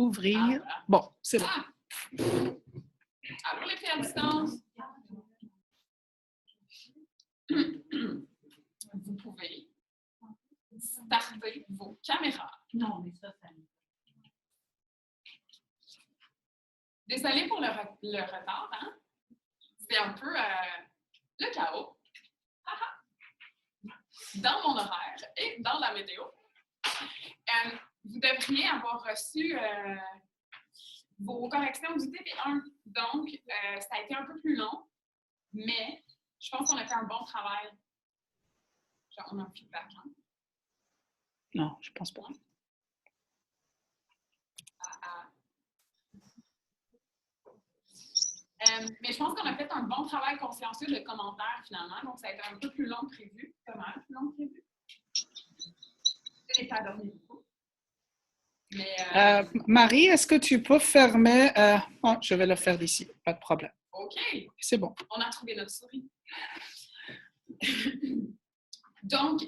Ouvrir. Bon, c'est bon. Allô les filles à distance. Vous pouvez starter vos caméras. Non, mais ça. Désolée pour le retard, hein? C'est un peu le chaos. Dans mon horaire et dans la météo. Vous devriez avoir reçu vos corrections du TP1. Donc, ça a été un peu plus long, mais je pense qu'on a fait un bon travail. Genre, on a un feedback, hein? Non, je pense pas. Mais je pense qu'on a fait un bon travail consciencieux de commentaires, finalement. Donc, ça a été un peu plus long que prévu. Pas mal plus long que prévu. Je n'ai pas dormi beaucoup. Mais, Marie, est-ce que tu peux fermer... Oh, je vais le faire d'ici, pas de problème. OK. C'est bon. On a trouvé notre souris. Donc,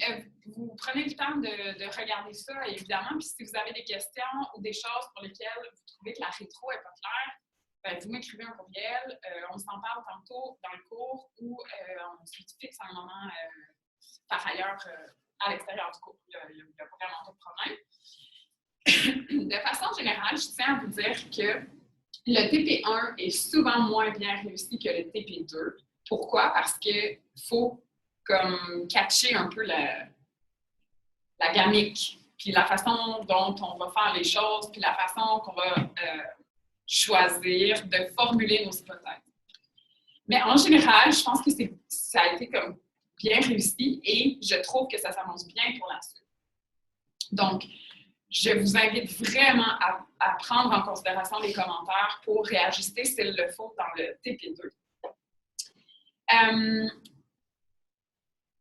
vous prenez le temps de regarder ça, évidemment. Puis si vous avez des questions ou des choses pour lesquelles vous trouvez que la rétro n'est pas claire, ben, vous m'écrivez un courriel. On s'en parle tantôt dans le cours ou on se fixe un moment par ailleurs à l'extérieur du cours. Il n'y a vraiment pas de problème. De façon générale, je tiens à vous dire que le TP1 est souvent moins bien réussi que le TP2. Pourquoi? Parce qu'il faut comme catcher un peu la gamique, puis la façon dont on va faire les choses, puis la façon qu'on va choisir de formuler nos hypothèses. Mais en général, je pense que ça a été comme bien réussi et je trouve que ça s'annonce bien pour la suite. Donc, je vous invite vraiment à prendre en considération les commentaires pour réajuster s'il le faut dans le TP2.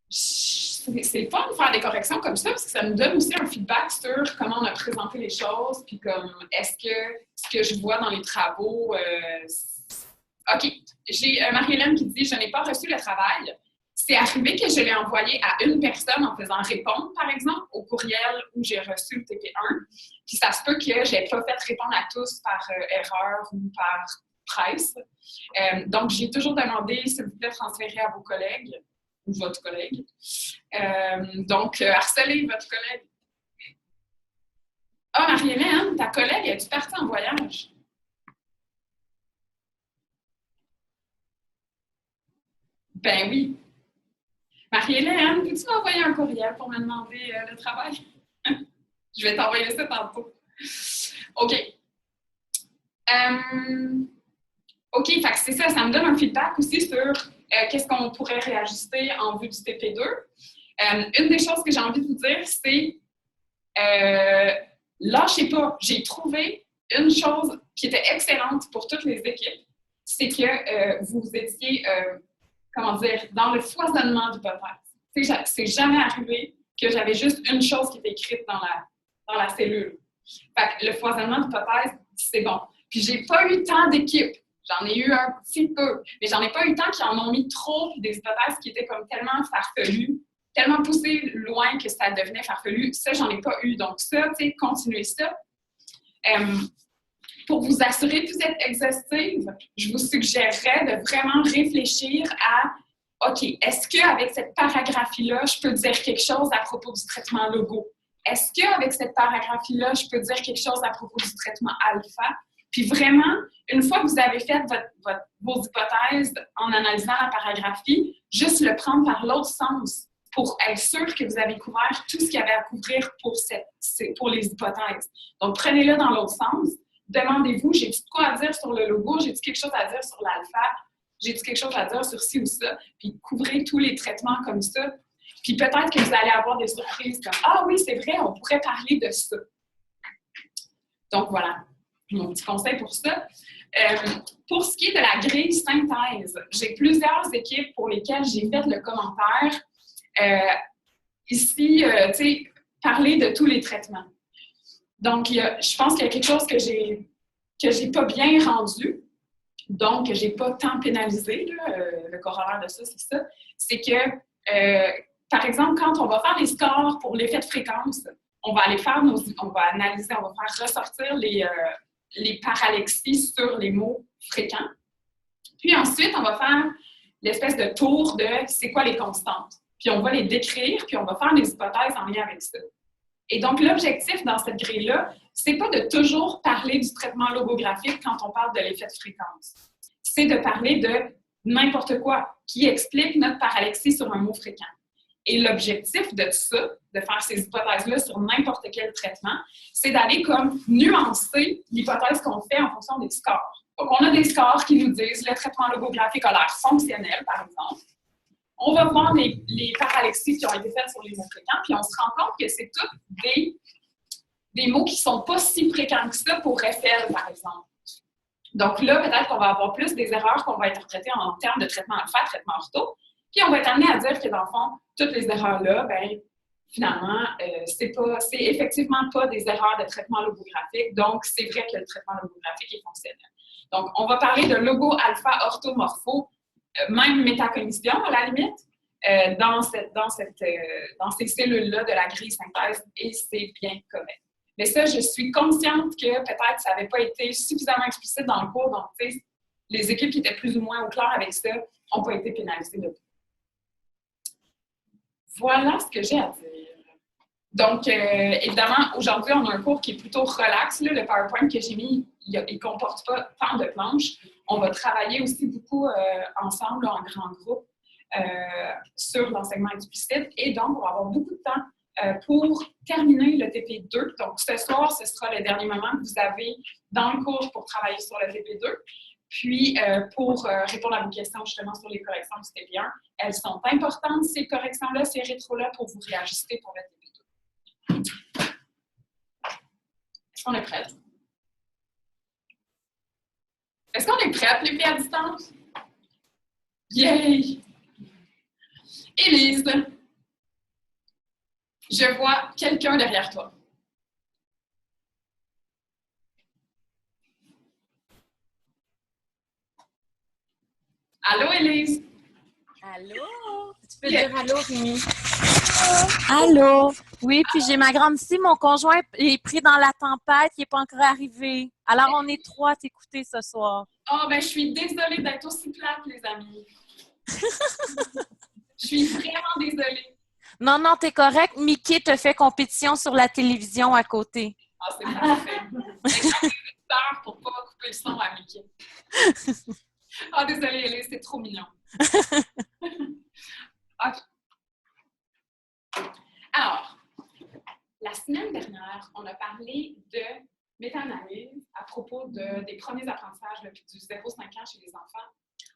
C'est fun de faire des corrections comme ça parce que ça nous donne aussi un feedback sur comment on a présenté les choses, puis comme est-ce que ce que je vois dans les travaux... OK, j'ai Marie-Hélène qui dit « Je n'ai pas reçu le travail ». C'est arrivé que je l'ai envoyé à une personne en faisant répondre, par exemple, au courriel où j'ai reçu le TP1. Puis ça se peut que je n'ai pas fait répondre à tous par erreur ou par presse. Donc, j'ai toujours demandé, s'il vous plaît, transférer à vos collègues ou votre collègue. Donc, harcelez votre collègue. Ah, Marie-Hélène, ta collègue, es-tu partie en voyage? Ben oui. Marie-Hélène, peux-tu m'envoyer un courriel pour me demander le travail? Je vais t'envoyer ça tantôt. OK. OK, fait que c'est ça, ça me donne un feedback aussi sur qu'est-ce qu'on pourrait réajuster en vue du TP2. Une des choses que j'ai envie de vous dire, c'est lâchez pas. J'ai trouvé une chose qui était excellente pour toutes les équipes, c'est que vous étiez... comment dire, dans le foisonnement d'hypothèses. C'est jamais arrivé que j'avais juste une chose qui était écrite dans la cellule. Fait que le foisonnement d'hypothèses, c'est bon. Puis j'ai pas eu tant d'équipes. J'en ai eu un petit peu, mais j'en ai pas eu tant qui en ont mis trop, puis des hypothèses qui étaient comme tellement farfelues, tellement poussées loin que ça devenait farfelu. Ça, j'en ai pas eu. Donc ça, tu sais, continuez ça. Pour vous assurer que vous êtes exhaustive, je vous suggérerais de vraiment réfléchir à OK, est-ce qu'avec cette paragraphie-là, je peux dire quelque chose à propos du traitement logo? Est-ce qu'avec cette paragraphie-là, je peux dire quelque chose à propos du traitement alpha? Puis vraiment, une fois que vous avez fait vos hypothèses en analysant la paragraphie, juste le prendre par l'autre sens pour être sûr que vous avez couvert tout ce qu'il y avait à couvrir pour les hypothèses. Donc, prenez-le dans l'autre sens. Demandez-vous, j'ai-tu quoi à dire sur le logo? J'ai-tu quelque chose à dire sur l'alpha? J'ai-tu quelque chose à dire sur ci ou ça? Puis couvrez tous les traitements comme ça. Puis peut-être que vous allez avoir des surprises comme « Ah oui, c'est vrai, on pourrait parler de ça. » Donc voilà, mon petit conseil pour ça. Pour ce qui est de la grille synthèse, j'ai plusieurs équipes pour lesquelles j'ai fait le commentaire. Ici, tu sais, parler de tous les traitements. Donc, je pense qu'il y a quelque chose que j'ai pas bien rendu, donc que j'ai pas tant pénalisé, là, le corollaire de ça, c'est ça. C'est que, par exemple, quand on va faire les scores pour l'effet de fréquence, on va aller faire on va analyser, on va faire ressortir les paralexies sur les mots fréquents. Puis ensuite, on va faire l'espèce de tour de c'est quoi les constantes. Puis on va les décrire, puis on va faire des hypothèses en lien avec ça. Et donc, l'objectif dans cette grille-là, c'est pas de toujours parler du traitement logographique quand on parle de l'effet de fréquence. C'est de parler de n'importe quoi qui explique notre paralexie sur un mot fréquent. Et l'objectif de ça, de faire ces hypothèses-là sur n'importe quel traitement, c'est d'aller comme nuancer l'hypothèse qu'on fait en fonction des scores. Donc, on a des scores qui nous disent le traitement logographique a l'air fonctionnel, par exemple. On va voir les paralexies qui ont été faites sur les mots fréquents, puis on se rend compte que c'est tous des mots qui ne sont pas si fréquents que ça pour FL, par exemple. Donc là, peut-être qu'on va avoir plus des erreurs qu'on va interpréter en termes de traitement alpha, traitement ortho, puis on va être amené à dire que dans le fond, toutes les erreurs-là, bien, finalement, c'est effectivement pas des erreurs de traitement logographique, donc c'est vrai que le traitement logographique est fonctionnel. Donc, on va parler de logo alpha orthomorpho, même métacognition à la limite, dans ces cellules-là de la grille synthèse, et c'est bien correct. Mais ça, je suis consciente que peut-être ça n'avait pas été suffisamment explicite dans le cours, donc les équipes qui étaient plus ou moins au clair avec ça n'ont pas été pénalisées de tout. Voilà ce que j'ai à dire. Donc, évidemment, aujourd'hui, on a un cours qui est plutôt relax. Là. Le PowerPoint que j'ai mis, il ne comporte pas tant de planches. On va travailler aussi beaucoup ensemble, là, en grand groupe, sur l'enseignement explicite. Et donc, on va avoir beaucoup de temps pour terminer le TP2. Donc, ce soir, ce sera le dernier moment que vous avez dans le cours pour travailler sur le TP2. Puis, pour répondre à vos questions justement sur les corrections du TP1, elles sont importantes, ces corrections-là, ces rétros-là, pour vous réajuster pour le TP2. Est-ce qu'on est prête? Est-ce qu'on est prête, les filles à distance? Yay! Élise, je vois quelqu'un derrière toi. Allô, Élise? Allô? Tu peux dire allô, Rémi? Allô? Oui, puis j'ai ma grande fille, mon conjoint est pris dans la tempête, il n'est pas encore arrivé. Alors, on est trois à t'écouter ce soir. Oh, ben, je suis désolée d'être aussi plate, les amis. Je suis vraiment désolée. Non, non, t'es correct. Mickey te fait compétition sur la télévision à côté. Ah, c'est parfait. J'ai peur pour ne pas couper le son à Mickey. Ah, désolée, Élise, c'est trop mignon. OK. Alors, la semaine dernière, on a parlé de méta-analyse à propos des premiers apprentissages là, du 0-5 ans chez les enfants.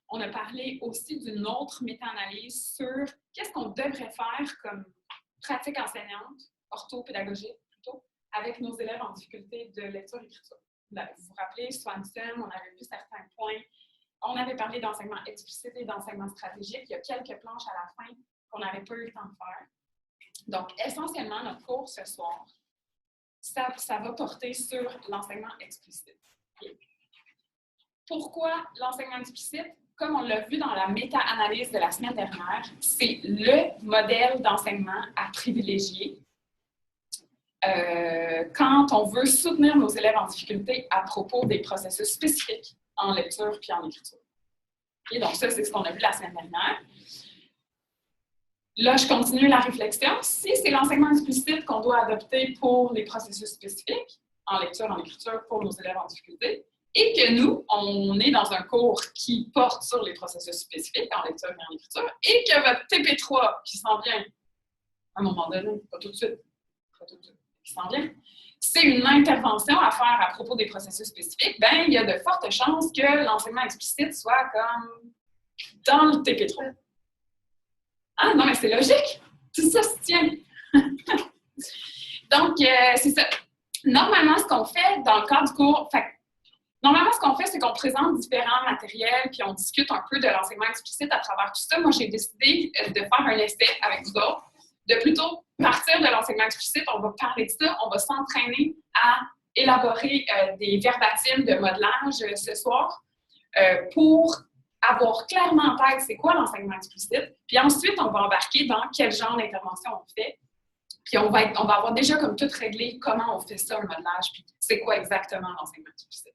On a parlé aussi d'une autre méta-analyse sur qu'est-ce qu'on devrait faire comme pratique enseignante, orthopédagogique plutôt, avec nos élèves en difficulté de lecture-écriture. Vous vous rappelez, Swanson, on avait vu certains points. On avait parlé d'enseignement explicite et d'enseignement stratégique. Il y a quelques planches à la fin qu'on n'avait pas eu le temps de faire. Donc, essentiellement, notre cours ce soir, ça va porter sur l'enseignement explicite. Okay. Pourquoi l'enseignement explicite? Comme on l'a vu dans la méta-analyse de la semaine dernière, c'est le modèle d'enseignement à privilégier quand on veut soutenir nos élèves en difficulté à propos des processus spécifiques en lecture puis en écriture. Okay, donc ça, c'est ce qu'on a vu la semaine dernière. Là, je continue la réflexion. Si c'est l'enseignement explicite qu'on doit adopter pour les processus spécifiques, en lecture, en écriture, pour nos élèves en difficulté, et que nous, on est dans un cours qui porte sur les processus spécifiques en lecture et en écriture, et que votre TP3 qui s'en vient, à un moment donné, pas tout de suite, qui s'en vient, c'est une intervention à faire à propos des processus spécifiques, bien, il y a de fortes chances que l'enseignement explicite soit comme dans le TP3. Ah non, mais c'est logique! Tout ça se tient! Donc, c'est ça. Normalement, ce qu'on fait dans le cadre du cours, c'est qu'on présente différents matériels puis on discute un peu de l'enseignement explicite à travers tout ça. Moi, j'ai décidé de faire un essai avec vous autres, de plutôt partir de l'enseignement explicite. On va parler de ça, on va s'entraîner à élaborer des verbatims de modelage ce soir pour avoir clairement en tête c'est quoi l'enseignement explicite. Puis ensuite, on va embarquer dans quel genre d'intervention on fait Puis on va avoir déjà comme tout réglé comment on fait ça, un modelage, puis c'est quoi exactement l'enseignement explicite.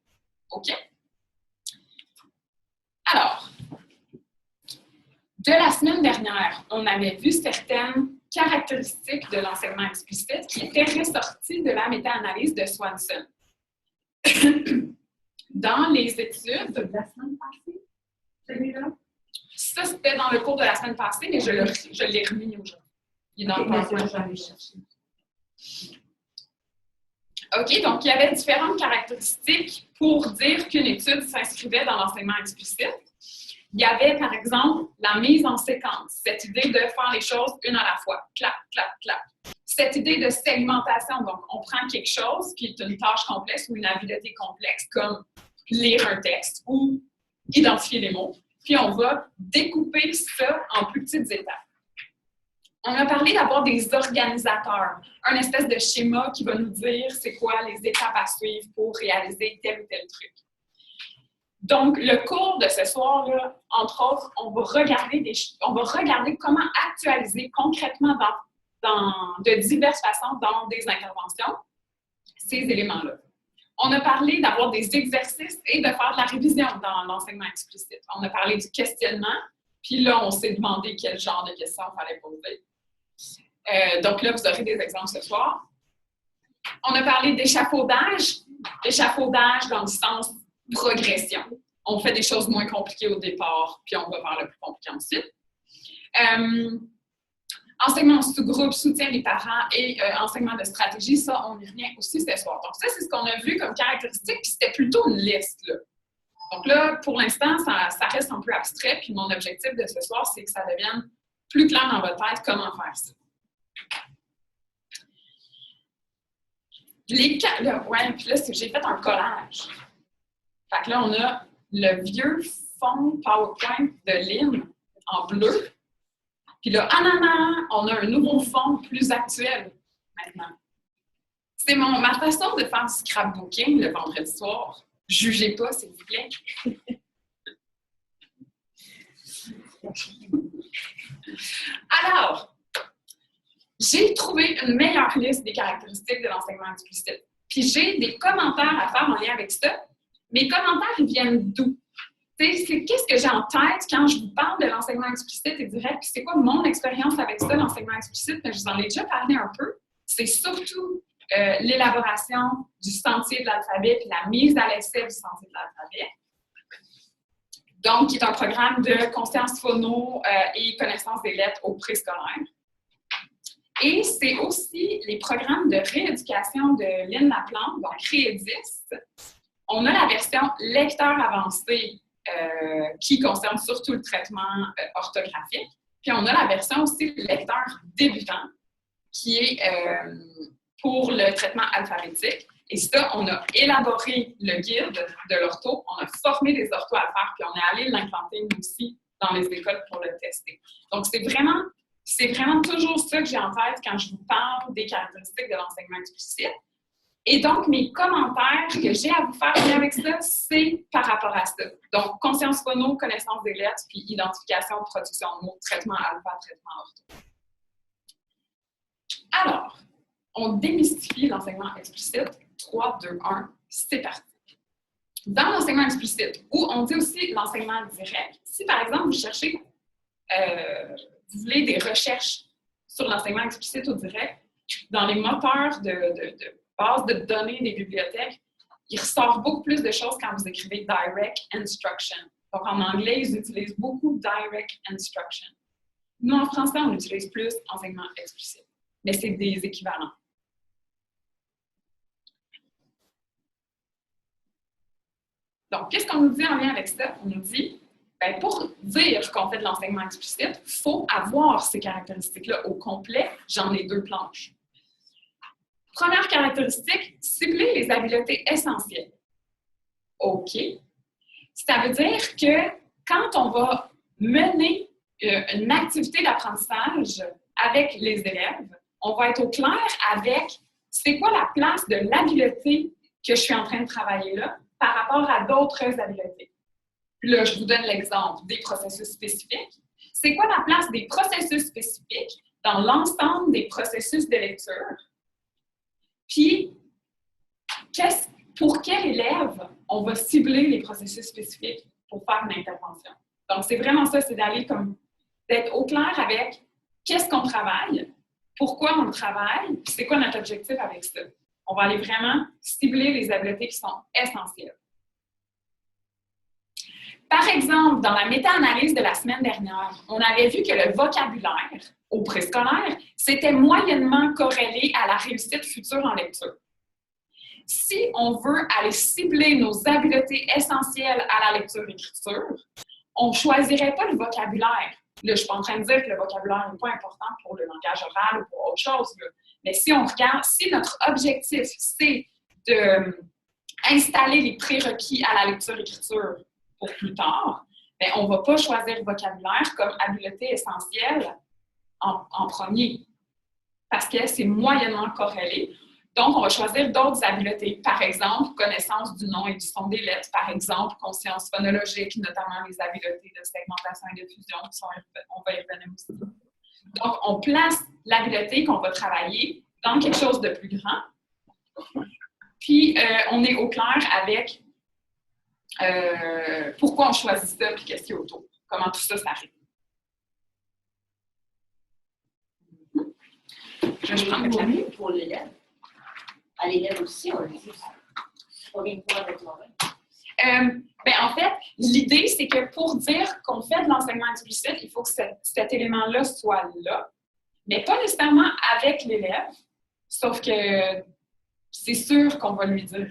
OK? Alors, de la semaine dernière, on avait vu certaines caractéristiques de l'enseignement explicite qui étaient ressorties de la méta-analyse de Swanson. Dans les études de la semaine passée, celui-là, ça c'était dans le cours de la semaine passée, mais je l'ai remis aujourd'hui. Il est dans le PowerPoint, je vais aller chercher. OK, donc il y avait différentes caractéristiques pour dire qu'une étude s'inscrivait dans l'enseignement explicite. Il y avait, par exemple, la mise en séquence, cette idée de faire les choses une à la fois, clap, clap, clap. Cette idée de segmentation, donc on prend quelque chose qui est une tâche complexe ou une habileté complexe, comme lire un texte ou identifier les mots, puis on va découper ça en plus petites étapes. On a parlé d'avoir des organisateurs, un espèce de schéma qui va nous dire c'est quoi les étapes à suivre pour réaliser tel ou tel truc. Donc, le cours de ce soir-là, entre autres, on va regarder comment actualiser concrètement de diverses façons dans des interventions ces éléments-là. On a parlé d'avoir des exercices et de faire de la révision dans l'enseignement explicite. On a parlé du questionnement, puis là, on s'est demandé quel genre de questions il fallait poser. Donc là, vous aurez des exemples ce soir. On a parlé d'échafaudage dans le sens progression. On fait des choses moins compliquées au départ, puis on va faire le plus compliqué ensuite. Enseignement sous-groupe, soutien des parents et enseignement de stratégie, ça, on y revient aussi ce soir. Donc ça, c'est ce qu'on a vu comme caractéristique, puis c'était plutôt une liste, là. Donc là, pour l'instant, ça reste un peu abstrait, puis mon objectif de ce soir, c'est que ça devienne plus clair dans votre tête comment faire ça. Puis là, j'ai fait un collage. Fait que là, on a le vieux fond PowerPoint de Lynn en bleu. Puis là, on a un nouveau fond plus actuel maintenant. C'est ma façon de faire du scrapbooking le vendredi soir. Jugez pas, s'il vous plaît. Alors, j'ai trouvé une meilleure liste des caractéristiques de l'enseignement explicite. Puis j'ai des commentaires à faire en lien avec ça. Mes commentaires, ils viennent d'où? C'est qu'est-ce que j'ai en tête quand je vous parle de l'enseignement explicite et direct, puis c'est quoi mon expérience avec ça, l'enseignement explicite, mais je vous en ai déjà parlé un peu. C'est surtout l'élaboration du sentier de l'alphabet puis la mise à l'essai du sentier de l'alphabet. Donc, qui est un programme de conscience phono et connaissance des lettres au préscolaire. Et c'est aussi les programmes de rééducation de Lynn Laplante, donc Réédis. On a la version lecteur avancé qui concerne surtout le traitement orthographique. Puis on a la version aussi lecteur débutant qui est pour le traitement alphabétique. Et ça, on a élaboré le guide de l'ortho, on a formé des orthos à faire, puis on est allé l'implanter nous aussi dans les écoles pour le tester. Donc, c'est vraiment toujours ça que j'ai en tête quand je vous parle des caractéristiques de l'enseignement explicite. Et donc, mes commentaires que j'ai à vous faire avec ça, c'est par rapport à ça. Donc, conscience phono, connaissance des lettres, puis identification, production de mots, traitement alpha, traitement ortho. Alors, on démystifie l'enseignement explicite. 3, 2, 1, c'est parti. Dans l'enseignement explicite, ou on dit aussi l'enseignement direct, si par exemple vous cherchez, vous voulez des recherches sur l'enseignement explicite ou direct, dans les moteurs de base de données des bibliothèques, il ressort beaucoup plus de choses quand vous écrivez Direct Instruction. Donc en anglais, ils utilisent beaucoup Direct Instruction. Nous, en français, on utilise plus enseignement explicite, mais c'est des équivalents. Donc, qu'est-ce qu'on nous dit en lien avec ça? On nous dit, bien, pour dire qu'on fait de l'enseignement explicite, il faut avoir ces caractéristiques-là au complet. J'en ai 2 planches. Première caractéristique, cibler les habiletés essentielles. OK. Ça veut dire que quand on va mener une activité d'apprentissage avec les élèves, on va être au clair avec c'est quoi la place de l'habileté que je suis en train de travailler là par rapport à d'autres habiletés. Puis là, je vous donne l'exemple des processus spécifiques. C'est quoi la place des processus spécifiques dans l'ensemble des processus de lecture. Puis, pour quel élève on va cibler les processus spécifiques pour faire une intervention. Donc, c'est vraiment ça, c'est d'être au clair avec qu'est-ce qu'on travaille, pourquoi on le travaille, puis c'est quoi notre objectif avec ça. On va aller vraiment cibler les habiletés qui sont essentielles. Par exemple, dans la méta-analyse de la semaine dernière, on avait vu que le vocabulaire au préscolaire, c'était moyennement corrélé à la réussite future en lecture. Si on veut aller cibler nos habiletés essentielles à la lecture-écriture, on ne choisirait pas le vocabulaire. Là, je ne suis pas en train de dire que le vocabulaire n'est pas important pour le langage oral ou pour autre chose. Là. Mais si on regarde, si notre objectif, c'est d'installer les prérequis à la lecture-écriture pour plus tard, bien, on ne va pas choisir le vocabulaire comme habileté essentielle en premier, parce que c'est moyennement corrélé. Donc, on va choisir d'autres habiletés. Par exemple, connaissance du nom et du son des lettres. Par exemple, conscience phonologique, notamment les habiletés de segmentation et de fusion, on va y revenir aussi. Donc, on place l'habileté qu'on va travailler dans quelque chose de plus grand. Puis, on est au clair avec pourquoi on choisit ça et qu'est-ce qu'il y a autour. Comment tout ça s'arrive. Je prends le clavier pour l'élève. À l'élève aussi, on le dit. C'est pas bien pour avec moi-même. En fait, l'idée, c'est que pour dire qu'on fait de l'enseignement explicite, il faut que cet élément-là soit là, mais pas nécessairement avec l'élève, sauf que c'est sûr qu'on va lui dire.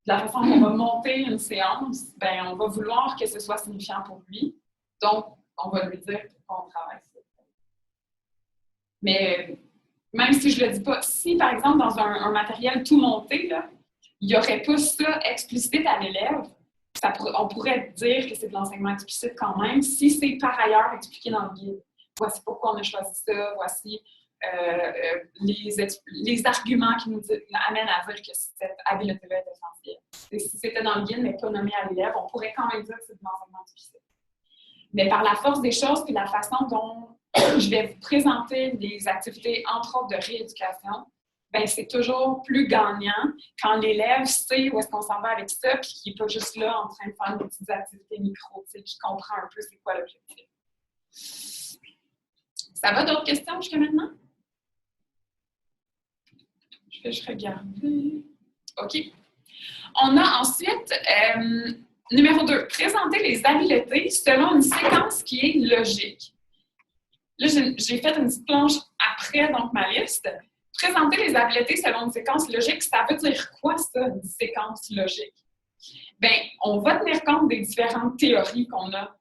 De la façon qu'on va monter une séance, on va vouloir que ce soit signifiant pour lui, donc on va lui dire qu'on travaille ça. Mais même si je ne le dis pas, si par exemple dans un matériel tout monté, là, il n'y aurait pas ça explicite à l'élève, on pourrait dire que c'est de l'enseignement explicite quand même, si c'est par ailleurs expliqué dans le guide. Voici pourquoi on a choisi ça, voici les arguments qui nous amènent à dire que cette habileté-là est essentielle. Et si c'était dans le guide, mais pas nommé à l'élève, on pourrait quand même dire que c'est de l'enseignement explicite. Mais par la force des choses et la façon dont je vais vous présenter des activités, entre autres de rééducation, c'est toujours plus gagnant quand l'élève sait où est-ce qu'on s'en va avec ça, puis qu'il n'est pas juste là en train de faire des petites activités micro, qui comprend un peu c'est quoi l'objectif. Ça va, d'autres questions jusqu'à maintenant? Je vais juste regarder. OK. On a ensuite, numéro 2, présenter les habiletés selon une séquence qui est logique. Là, j'ai fait une petite planche après donc ma liste. Présenter les habiletés selon une séquence logique, ça veut dire quoi ça, une séquence logique? On va tenir compte des différentes théories qu'on a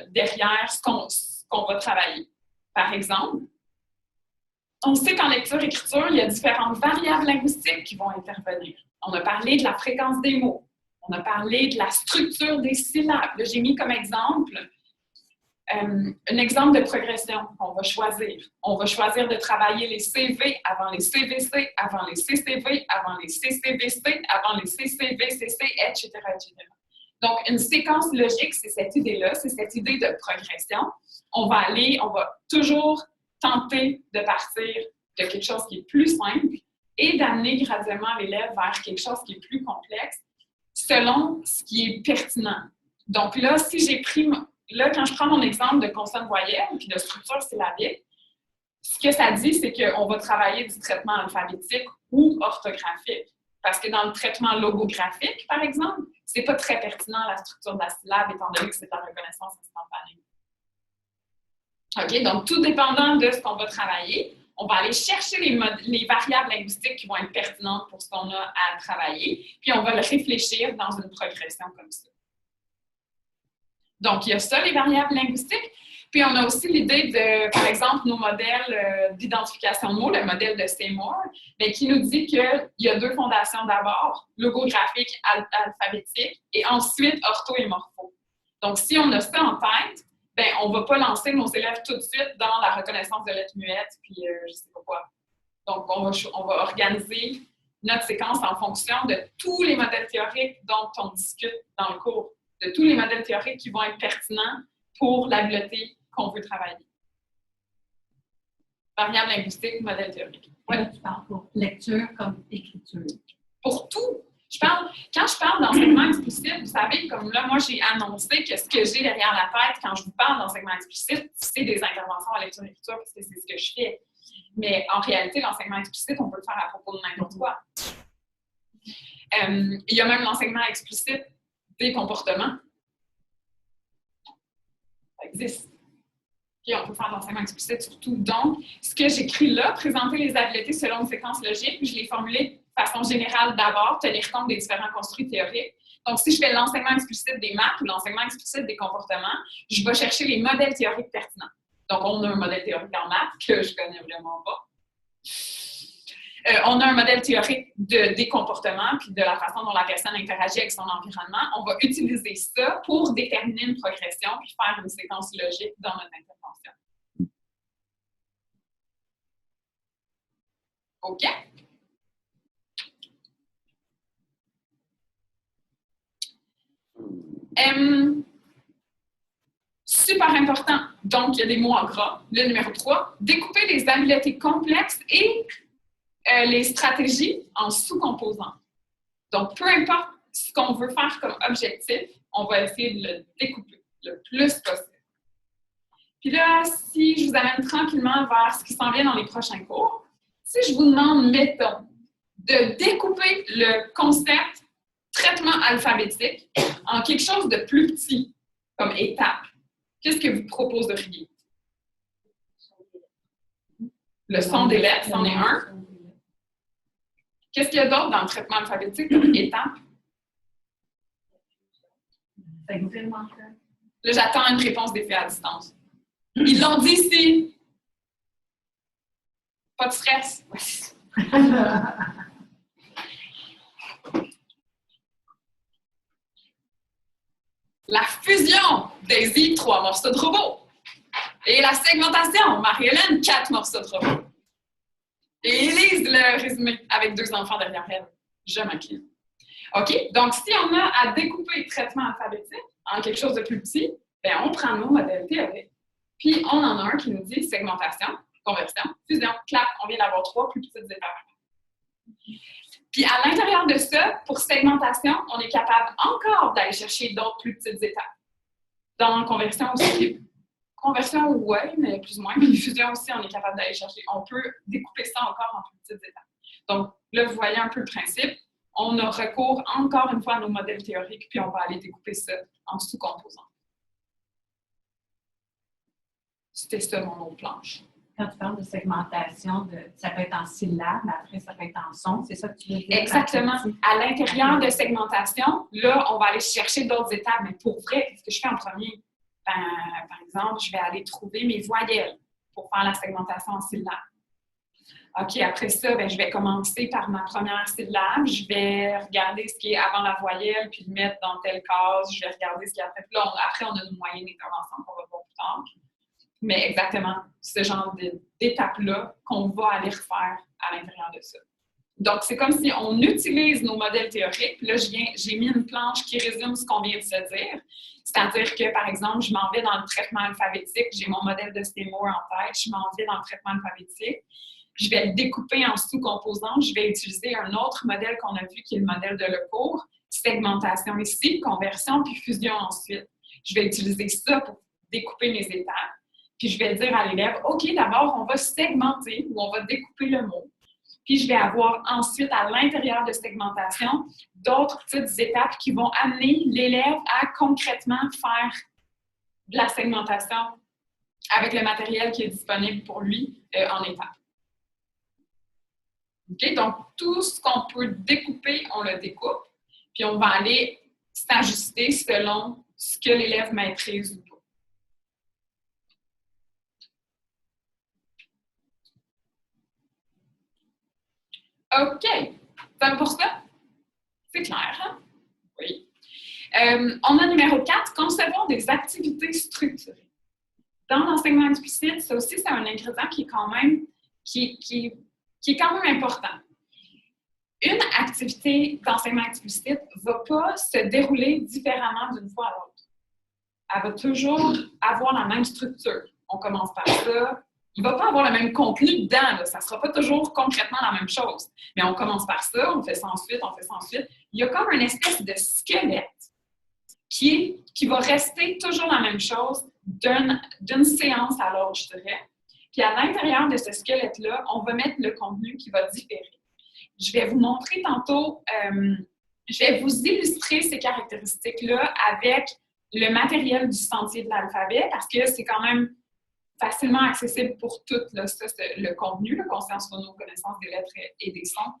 derrière ce qu'on va travailler. Par exemple, on sait qu'en lecture-écriture, il y a différentes variables linguistiques qui vont intervenir. On a parlé de la fréquence des mots. On a parlé de la structure des syllabes. Là, j'ai mis comme exemple un exemple de progression qu'on va choisir. On va choisir de travailler les CV avant les CVC, avant les CCV, avant les CCVC, avant les CCVCC, etc., etc. Donc, une séquence logique, c'est cette idée-là, c'est cette idée de progression. On va toujours tenter de partir de quelque chose qui est plus simple et d'amener graduellement l'élève vers quelque chose qui est plus complexe selon ce qui est pertinent. Donc là, si j'ai pris... Là, quand je prends mon exemple de consonne-voyelle puis de structure syllabique, ce que ça dit, c'est qu'on va travailler du traitement alphabétique ou orthographique. Parce que dans le traitement logographique, par exemple, c'est pas très pertinent la structure de la syllabe, étant donné que c'est la reconnaissance instantanée. OK? Donc, tout dépendant de ce qu'on va travailler, on va aller chercher les variables linguistiques qui vont être pertinentes pour ce qu'on a à travailler, puis on va le réfléchir dans une progression comme ça. Donc, il y a ça, les variables linguistiques. Puis, on a aussi l'idée de, par exemple, nos modèles d'identification de mots, le modèle de Seymour, qui nous dit qu'il y a deux fondations d'abord, logographique, alphabétique, et ensuite ortho et morpho. Donc, si on a ça en tête, on ne va pas lancer nos élèves tout de suite dans la reconnaissance de lettres muettes, puis je ne sais pas quoi. Donc, on va organiser notre séquence en fonction de tous les modèles théoriques dont on discute dans le cours, de tous les modèles théoriques qui vont être pertinents pour l'habileté qu'on veut travailler. Variable linguistique, modèle théorique. Ouais. Tu parles pour lecture comme écriture. Pour tout. Quand je parle d'enseignement explicite, vous savez, comme là, moi, j'ai annoncé que ce que j'ai derrière la tête quand je vous parle d'enseignement explicite, c'est des interventions en lecture-écriture parce que c'est ce que je fais. Mais en réalité, l'enseignement explicite, on peut le faire à propos de n'importe quoi. Il y a même l'enseignement explicite des comportements. Ça existe. Puis on peut faire de l'enseignement explicite sur tout. Donc, ce que j'écris là, présenter les habiletés selon une séquence logique, je l'ai formulé de façon générale d'abord, tenir compte des différents construits théoriques. Donc, si je fais l'enseignement explicite des maths ou l'enseignement explicite des comportements, je vais chercher les modèles théoriques pertinents. Donc, on a un modèle théorique en maths que je connais vraiment pas. On a un modèle théorique des comportements puis de la façon dont la personne interagit avec son environnement. On va utiliser ça pour déterminer une progression puis faire une séquence logique dans notre intervention. OK? Super important. Donc, il y a des mots en gras. Le numéro 3, découper les habiletés complexes et les stratégies en sous-composants. Donc, peu importe ce qu'on veut faire comme objectif, on va essayer de le découper le plus possible. Puis là, si je vous amène tranquillement vers ce qui s'en vient dans les prochains cours, si je vous demande, mettons, de découper le concept traitement alphabétique en quelque chose de plus petit, comme étape, qu'est-ce que vous proposeriez? Le son des lettres, c'en est un. Qu'est-ce qu'il y a d'autre dans le traitement alphabétique comme étape? Là, j'attends une réponse des faits à distance. Ils l'ont dit ici. Pas de stress. La fusion, Daisy, 3 morceaux de robot. Et la segmentation, Marie-Hélène, 4 morceaux de robot. Et Élise, le résumé, avec 2 enfants derrière elle. Je m'incline. OK? Donc, si on a à découper le traitement alphabétique en quelque chose de plus petit, bien, on prend nos modèles théoriques. Puis, on en a un qui nous dit segmentation, conversion, fusion, clap. On vient d'avoir 3 plus petites étapes. Puis, à l'intérieur de ça, pour segmentation, on est capable encore d'aller chercher d'autres plus petites étapes. Dans conversion aussi. Conversion, oui, mais plus ou moins. Puis fusion aussi, on est capable d'aller chercher. On peut découper ça encore en plus petites étapes. Donc, là, vous voyez un peu le principe. On a recours encore une fois à nos modèles théoriques, puis on va aller découper ça en sous-composants. C'était ça, mon autre planche. Quand tu parles de segmentation, ça peut être en syllabes, mais après, ça peut être en son. C'est ça que tu veux dire? Exactement. À l'intérieur de segmentation, là, on va aller chercher d'autres étapes. Mais pour vrai, qu'est-ce que je fais en premier? Par exemple, je vais aller trouver mes voyelles pour faire la segmentation en syllabes. OK, après ça, bien, je vais commencer par ma première syllabe. Je vais regarder ce qui est avant la voyelle, puis le mettre dans telle case. Je vais regarder ce qui est après. Puis là, après, on a une moyenne d'intervention qu'on va voir plus tard. Mais exactement, ce genre d'étapes-là qu'on va aller refaire à l'intérieur de ça. Donc, c'est comme si on utilise nos modèles théoriques. Puis là, j'ai mis une planche qui résume ce qu'on vient de se dire. C'est-à-dire que, par exemple, je m'en vais dans le traitement alphabétique. J'ai mon modèle de Seymour en tête. Je m'en vais dans le traitement alphabétique. Je vais le découper en sous-composants. Je vais utiliser un autre modèle qu'on a vu, qui est le modèle de Lecourt. Segmentation ici, conversion, puis fusion ensuite. Je vais utiliser ça pour découper mes étapes. Puis je vais dire à l'élève, OK, d'abord, on va segmenter ou on va découper le mot. Puis je vais avoir ensuite, à l'intérieur de segmentation, d'autres petites étapes qui vont amener l'élève à concrètement faire de la segmentation avec le matériel qui est disponible pour lui en étapes. OK? Donc, tout ce qu'on peut découper, on le découpe. Puis on va aller s'ajuster selon ce que l'élève maîtrise ou pas. OK. C'est pour ça? C'est clair, hein? Oui. On a numéro 4, concevoir des activités structurées. Dans l'enseignement explicite, ça aussi, c'est un ingrédient qui est quand même, qui est quand même important. Une activité d'enseignement explicite ne va pas se dérouler différemment d'une fois à l'autre. Elle va toujours avoir la même structure. On commence par ça, il ne va pas avoir le même contenu dedans. Là. Ça ne sera pas toujours concrètement la même chose. Mais on commence par ça, on fait ça ensuite, on fait ça ensuite. Il y a comme une espèce de squelette qui va rester toujours la même chose d'une séance à l'autre, je dirais. Puis à l'intérieur de ce squelette-là, on va mettre le contenu qui va différer. Je vais vous montrer tantôt, je vais vous illustrer ces caractéristiques-là avec le matériel du sentier de l'alphabet parce que c'est quand même facilement accessible pour toutes, là, ça, c'est le contenu, la conscience phono, connaissance des lettres et des sons,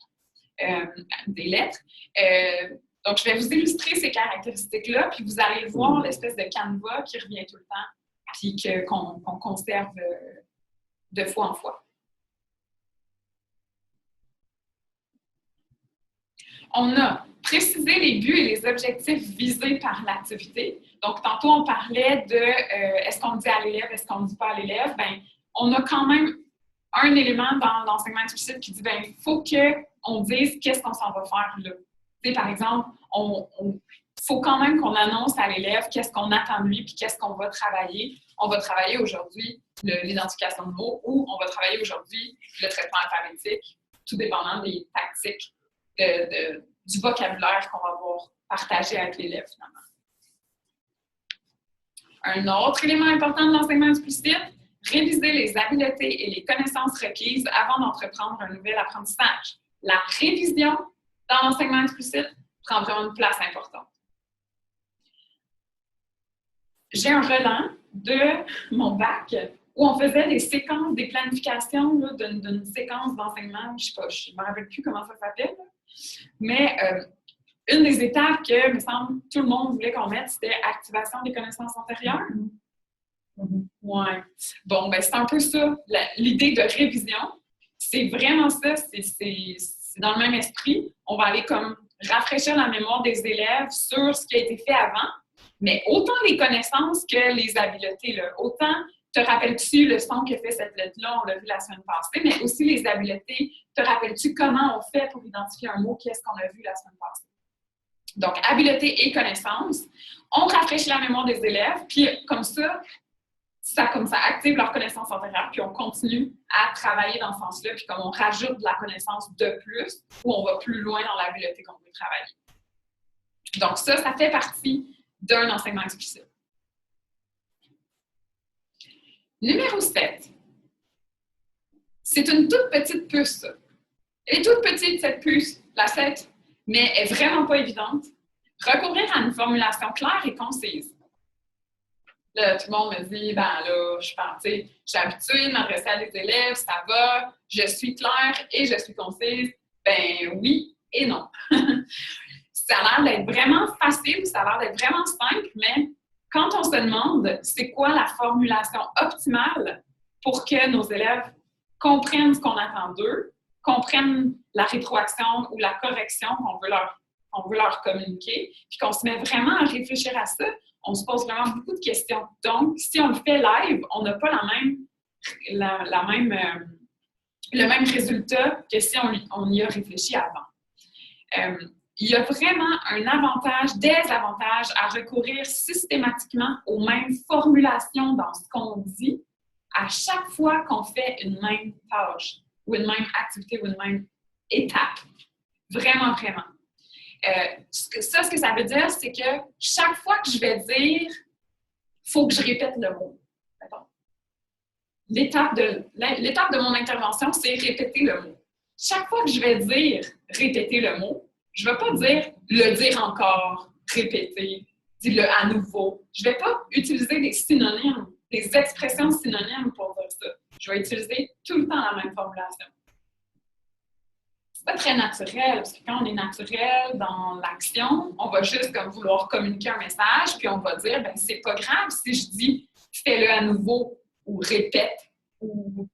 des lettres. Donc, je vais vous illustrer ces caractéristiques-là, puis vous allez voir l'espèce de canevas qui revient tout le temps, puis qu'on conserve de fois en fois. On a précisé les buts et les objectifs visés par l'activité. Donc, tantôt, on parlait de est-ce qu'on dit à l'élève, est-ce qu'on ne dit pas à l'élève? Bien, on a quand même un élément dans l'enseignement explicite qui dit bien, il faut qu'on dise qu'est-ce qu'on s'en va faire là. Tu sais, par exemple, il faut quand même qu'on annonce à l'élève qu'est-ce qu'on attend de lui puis qu'est-ce qu'on va travailler. On va travailler aujourd'hui l'identification de mots ou on va travailler aujourd'hui le traitement alphabétique, tout dépendant des tactiques du vocabulaire qu'on va avoir partagé avec l'élève, finalement. Un autre élément important de l'enseignement explicite, réviser les habiletés et les connaissances requises avant d'entreprendre un nouvel apprentissage. La révision dans l'enseignement explicite prend vraiment une place importante. J'ai un relan de mon bac où on faisait des séquences, des planifications d'une séquence d'enseignement, je ne sais pas, je ne me rappelle plus comment ça s'appelle, mais une des étapes que, il me semble, tout le monde voulait qu'on mette, c'était activation des connaissances antérieures. Ouais. Bon, ben c'est un peu ça, l'idée de révision. C'est vraiment ça, c'est dans le même esprit. On va aller comme rafraîchir la mémoire des élèves sur ce qui a été fait avant, mais autant les connaissances que les habiletés. Là. Autant, te rappelles-tu le son que fait cette lettre-là, on l'a vu la semaine passée, mais aussi les habiletés. Te rappelles-tu comment on fait pour identifier un mot, qu'est-ce qu'on a vu la semaine passée? Donc, habiletés et connaissances. On rafraîchit la mémoire des élèves, puis comme ça active leur connaissance antérieure, puis on continue à travailler dans ce sens-là, puis comme on rajoute de la connaissance de plus, ou on va plus loin dans l'habileté qu'on veut travailler. Donc ça fait partie d'un enseignement explicite. Numéro 7. C'est une toute petite puce. Elle est toute petite, cette puce, la 7, mais elle n'est vraiment pas évidente. Recourir à une formulation claire et concise. Là, tout le monde me dit, ben là, je suis habituée de m'adresser à des élèves, ça va, je suis claire et je suis concise. Ben oui et non. Ça a l'air d'être vraiment facile, ça a l'air d'être vraiment simple, mais quand on se demande c'est quoi la formulation optimale pour que nos élèves comprennent ce qu'on attend d'eux, comprennent la rétroaction ou la correction qu'on veut leur communiquer, puis qu'on se met vraiment à réfléchir à ça, on se pose vraiment beaucoup de questions. Donc, si on le fait live, on n'a pas le même résultat que si on y a réfléchi avant. Il y a vraiment un avantage, des avantages à recourir systématiquement aux mêmes formulations dans ce qu'on dit à chaque fois qu'on fait une même tâche ou une même activité ou une même étape. Vraiment, vraiment. Ce que ça veut dire, c'est que chaque fois que je vais dire, il faut que je répète le mot. L'étape de mon intervention, c'est répéter le mot. Chaque fois que je vais dire répéter le mot, je ne vais pas dire le dire encore, répéter, dis-le à nouveau. Je ne vais pas utiliser des synonymes, des expressions synonymes pour dire ça. Je vais utiliser tout le temps la même formulation. C'est pas très naturel, parce que quand on est naturel dans l'action, on va juste comme vouloir communiquer un message, puis on va dire, ben c'est pas grave si je dis fais-le à nouveau ou répète, ou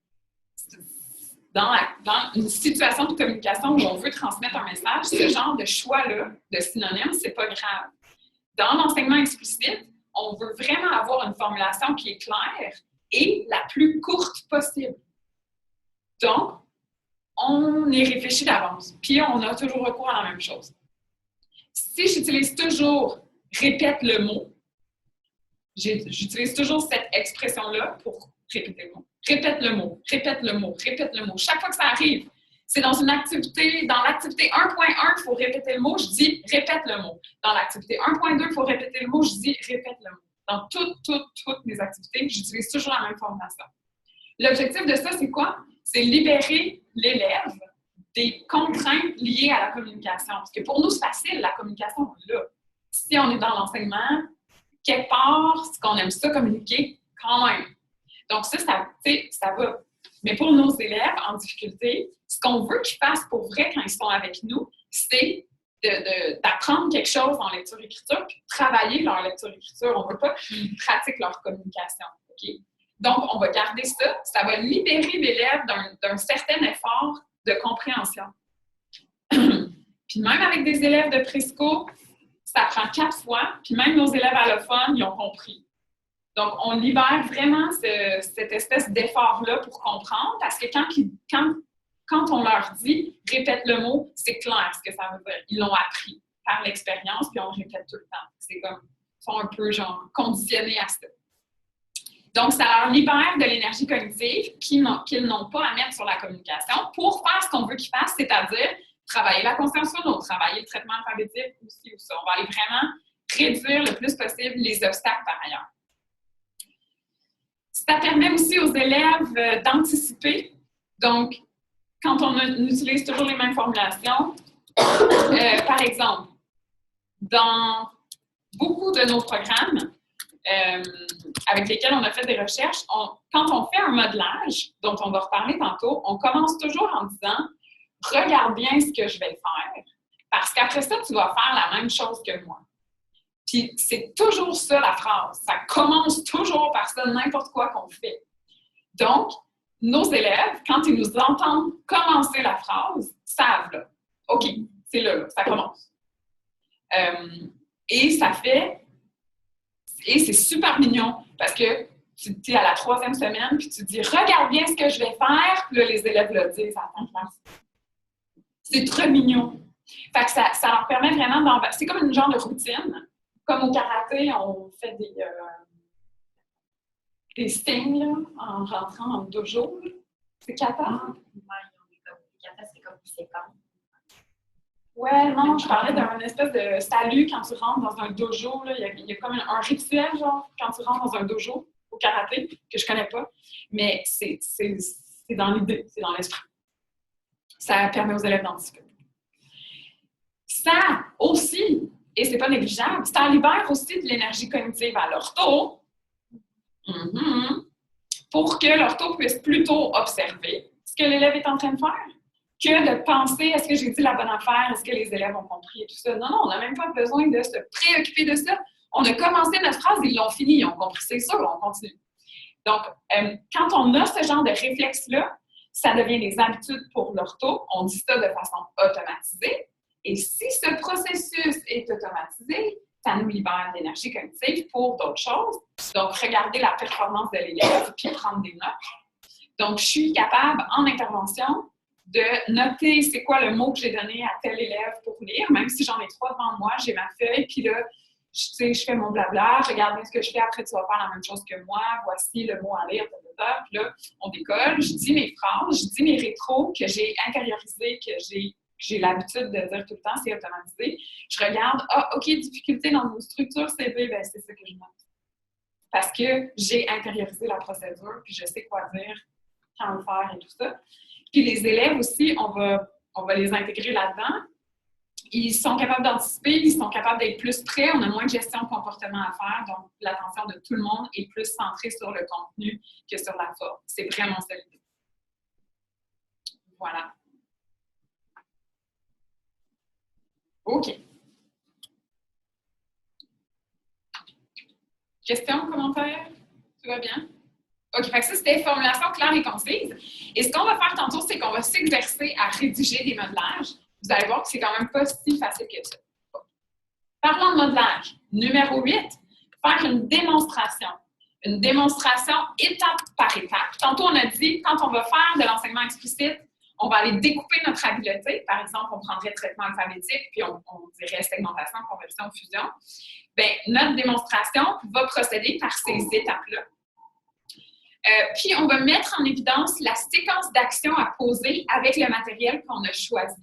dans une situation de communication où on veut transmettre un message, ce genre de choix-là, de synonyme, c'est pas grave. Dans l'enseignement explicite, on veut vraiment avoir une formulation qui est claire et la plus courte possible. Donc, on y réfléchit d'avance, puis on a toujours recours à la même chose. Si j'utilise toujours « répète le mot », j'utilise toujours cette expression-là pour répéter le mot. Répète le mot, répète le mot, répète le mot. Chaque fois que ça arrive, c'est dans une activité, dans l'activité 1.1, il faut répéter le mot, je dis répète le mot. Dans l'activité 1.2, il faut répéter le mot, je dis répète le mot. Dans toutes mes activités, j'utilise toujours la même formulation. L'objectif de ça, c'est quoi? C'est libérer l'élève des contraintes liées à la communication. Parce que pour nous, c'est facile, la communication, là. Si on est dans l'enseignement, quelque part, c'est qu'on aime ça communiquer quand même. Donc ça va. Mais pour nos élèves en difficulté, ce qu'on veut qu'ils fassent pour vrai quand ils sont avec nous, c'est d'apprendre quelque chose en lecture-écriture, puis de travailler leur lecture-écriture. On ne veut pas qu'ils pratiquent leur communication. Okay? Donc, on va garder ça. Ça va libérer l'élève d'un certain effort de compréhension. Puis même avec des élèves de présco, ça prend 4 fois, puis même nos élèves allophones, ils ont compris. Donc, on libère vraiment cette espèce d'effort-là pour comprendre, parce que quand on leur dit « répète le mot », c'est clair ce que ça veut dire. Ils l'ont appris par l'expérience, puis on le répète tout le temps. C'est comme, ils sont un peu genre conditionnés à ça. Donc, ça leur libère de l'énergie cognitive qu'ils n'ont pas à mettre sur la communication pour faire ce qu'on veut qu'ils fassent, c'est-à-dire travailler la conscience sonore, travailler le traitement alphabétique aussi ou ça. On va aller vraiment réduire le plus possible les obstacles par ailleurs. Ça permet aussi aux élèves d'anticiper. Donc, quand on utilise toujours les mêmes formulations, par exemple, dans beaucoup de nos programmes avec lesquels on a fait des recherches, quand on fait un modelage, dont on va reparler tantôt, on commence toujours en disant « Regarde bien ce que je vais faire, parce qu'après ça, tu vas faire la même chose que moi. » Puis c'est toujours ça la phrase. Ça commence toujours par ça, n'importe quoi qu'on fait. Donc, nos élèves, quand ils nous entendent commencer la phrase, savent là. OK, c'est là, ça commence. Et ça fait... Et c'est super mignon, parce que tu es à la 3e semaine, puis tu dis « Regarde bien ce que je vais faire », puis là, les élèves le disent à la classe. C'est très mignon. Fait que ça leur permet vraiment d'en... C'est comme une genre de routine. Comme au karaté, on fait des signes là, en rentrant dans le dojo. C'est kata? C'est comme séquence. Ouais, non, je parlais d'un espèce de salut quand tu rentres dans un dojo. Là. Il y a comme un rituel, genre, quand tu rentres dans un dojo au karaté, que je connais pas. Mais c'est dans l'idée, c'est dans l'esprit. Ça permet aux élèves d'anticiper. Ça aussi, et c'est pas négligeable, ça libère aussi de l'énergie cognitive à l'ortho pour que l'ortho puisse plutôt observer ce que l'élève est en train de faire que de penser « Est-ce que j'ai dit la bonne affaire? Est-ce que les élèves ont compris? » et tout ça. Non, on n'a même pas besoin de se préoccuper de ça. On a commencé notre phrase, ils l'ont fini, ils ont compris, c'est sûr, on continue. Donc, quand on a ce genre de réflexe-là, ça devient des habitudes pour l'ortho. On dit ça de façon automatisée. Et si ce processus est automatisé, ça nous libère d'énergie cognitive pour d'autres choses. Donc, regarder la performance de l'élève puis prendre des notes. Donc, je suis capable, en intervention, de noter c'est quoi le mot que j'ai donné à tel élève pour lire, même si j'en ai 3 devant moi, j'ai ma feuille, puis là, je fais mon blabla, regarde bien ce que je fais, après tu vas faire la même chose que moi, voici le mot à lire, puis là, on décolle, je dis mes phrases, je dis mes rétros que j'ai intériorisés, que j'ai l'habitude de dire tout le temps, c'est automatisé. Je regarde, OK, difficulté dans nos structures CV, ben c'est ça que je note. Parce que j'ai intériorisé la procédure, puis je sais quoi dire, quand le faire et tout ça. Puis les élèves aussi, on va les intégrer là-dedans. Ils sont capables d'anticiper, ils sont capables d'être plus prêts, on a moins de gestion de comportement à faire, donc l'attention de tout le monde est plus centrée sur le contenu que sur la forme. C'est vraiment ça l'idée. Voilà. OK. Questions, commentaires? Tout va bien? OK, fait que ça, c'était formulation claire et concise. Et ce qu'on va faire tantôt, c'est qu'on va s'exercer à rédiger des modelages. Vous allez voir que c'est quand même pas si facile que ça. Parlons de modelage. Numéro 8, faire une démonstration. Une démonstration étape par étape. Tantôt, on a dit, quand on va faire de l'enseignement explicite, on va aller découper notre habileté. Par exemple, on prendrait traitement alphabétique, puis on dirait segmentation, conversion, fusion. Bien, notre démonstration va procéder par ces étapes-là. Puis, on va mettre en évidence la séquence d'actions à poser avec le matériel qu'on a choisi.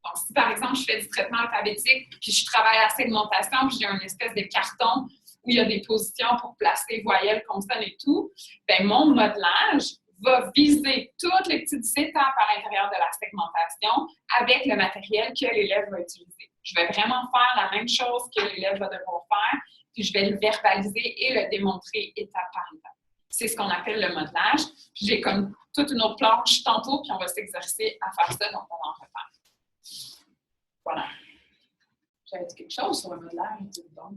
Donc, si par exemple, je fais du traitement alphabétique, puis je travaille à la segmentation, puis j'ai une espèce de carton où il y a des positions pour placer voyelles, consonnes et tout, bien, mon modelage va viser toutes les petites étapes à l'intérieur de la segmentation avec le matériel que l'élève va utiliser. Je vais vraiment faire la même chose que l'élève va devoir faire, puis je vais le verbaliser et le démontrer étape par étape. C'est ce qu'on appelle le modelage. Puis j'ai comme toute une autre planche tantôt, puis on va s'exercer à faire ça, donc on va en refaire. Voilà. J'avais dit quelque chose sur le modelage, donc.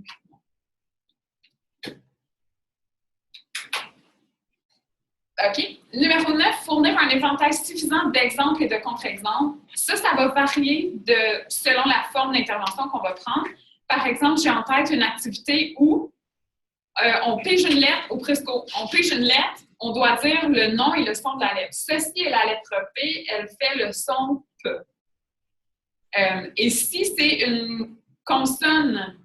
OK. Numéro 9, fournir un éventail suffisant d'exemples et de contre-exemples. Ça va varier selon la forme d'intervention qu'on va prendre. Par exemple, j'ai en tête une activité où on pige une lettre au Presco. On pige une lettre, on doit dire le nom et le son de la lettre. Ceci est la lettre P, elle fait le son P. Et si c'est une consonne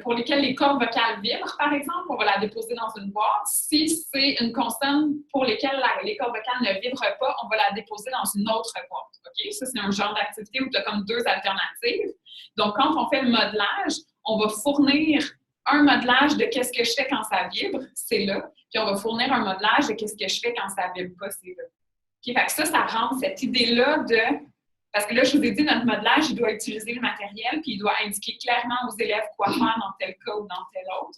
pour lesquelles les cordes vocales vibrent, par exemple, on va la déposer dans une boîte. Si c'est une consonne pour lesquelles les cordes vocales ne vibrent pas, on va la déposer dans une autre boîte. Okay? Ça, c'est un genre d'activité où tu as comme deux alternatives. Donc, quand on fait le modelage, on va fournir un modelage de qu'est-ce que je fais quand ça vibre, c'est là. Puis on va fournir un modelage de qu'est-ce que je fais quand ça vibre pas, c'est là. Okay? Fait que ça rend cette idée-là de... Parce que là, je vous ai dit, notre modelage, il doit utiliser le matériel, puis il doit indiquer clairement aux élèves quoi faire dans tel cas ou dans tel autre.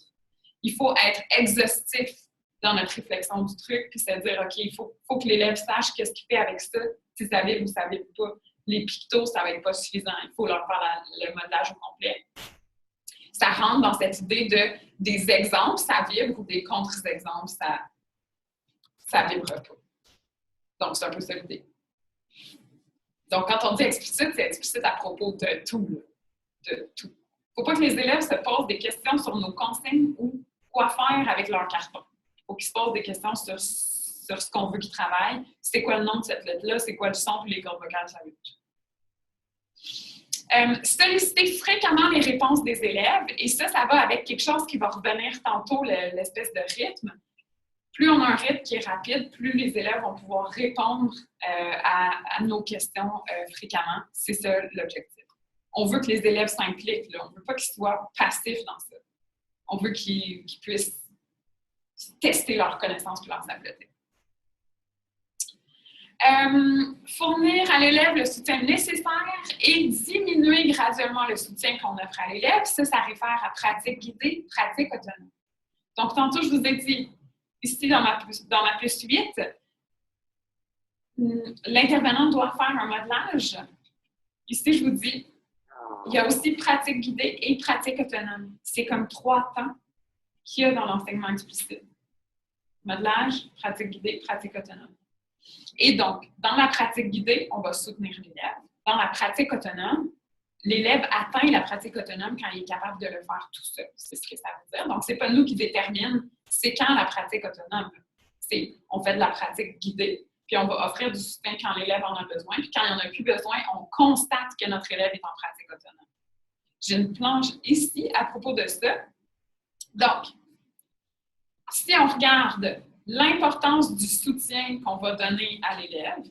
Il faut être exhaustif dans notre réflexion du truc, puis se dire, OK, il faut que l'élève sache qu'est-ce qu'il fait avec ça, si ça vibre ou ça vibre pas. Les pictos, ça va être pas suffisant. Il faut leur faire le modelage au complet. Ça rentre dans cette idée des exemples, ça vibre, ou des contre-exemples, ça vibre pas. Donc, c'est un peu ça l'idée. Donc, quand on dit explicite, c'est explicite à propos de tout. De tout. Il ne faut pas que les élèves se posent des questions sur nos consignes ou quoi faire avec leur carton. Il faut qu'ils se posent des questions sur ce qu'on veut qu'ils travaillent. C'est quoi le nom de cette lettre-là? C'est quoi le son? Puis les cordes vocales, ça veut tout. Solliciter fréquemment les réponses des élèves. Et ça va avec quelque chose qui va revenir tantôt, l'espèce de rythme. Plus on a un rythme qui est rapide, plus les élèves vont pouvoir répondre à nos questions fréquemment. C'est ça l'objectif. On veut que les élèves s'impliquent, là. On ne veut pas qu'ils soient passifs dans ça. On veut qu'ils puissent tester leurs connaissances et leurs habiletés. Fournir à l'élève le soutien nécessaire et diminuer graduellement le soutien qu'on offre à l'élève. Ça réfère à pratique guidée, pratique autonome. Donc, tantôt, je vous ai dit, ici, dans ma plus 8, l'intervenant doit faire un modelage. Ici, je vous dis, il y a aussi pratique guidée et pratique autonome. C'est comme 3 temps qu'il y a dans l'enseignement explicite. Modelage, pratique guidée, pratique autonome. Et donc, dans la pratique guidée, on va soutenir l'élève. Dans la pratique autonome, l'élève atteint la pratique autonome quand il est capable de le faire tout seul. C'est ce que ça veut dire. Donc, ce n'est pas nous qui déterminons c'est quand la pratique autonome. On fait de la pratique guidée, puis on va offrir du soutien quand l'élève en a besoin, puis quand il n'en a plus besoin, on constate que notre élève est en pratique autonome. J'ai une planche ici à propos de ça. Donc, si on regarde l'importance du soutien qu'on va donner à l'élève,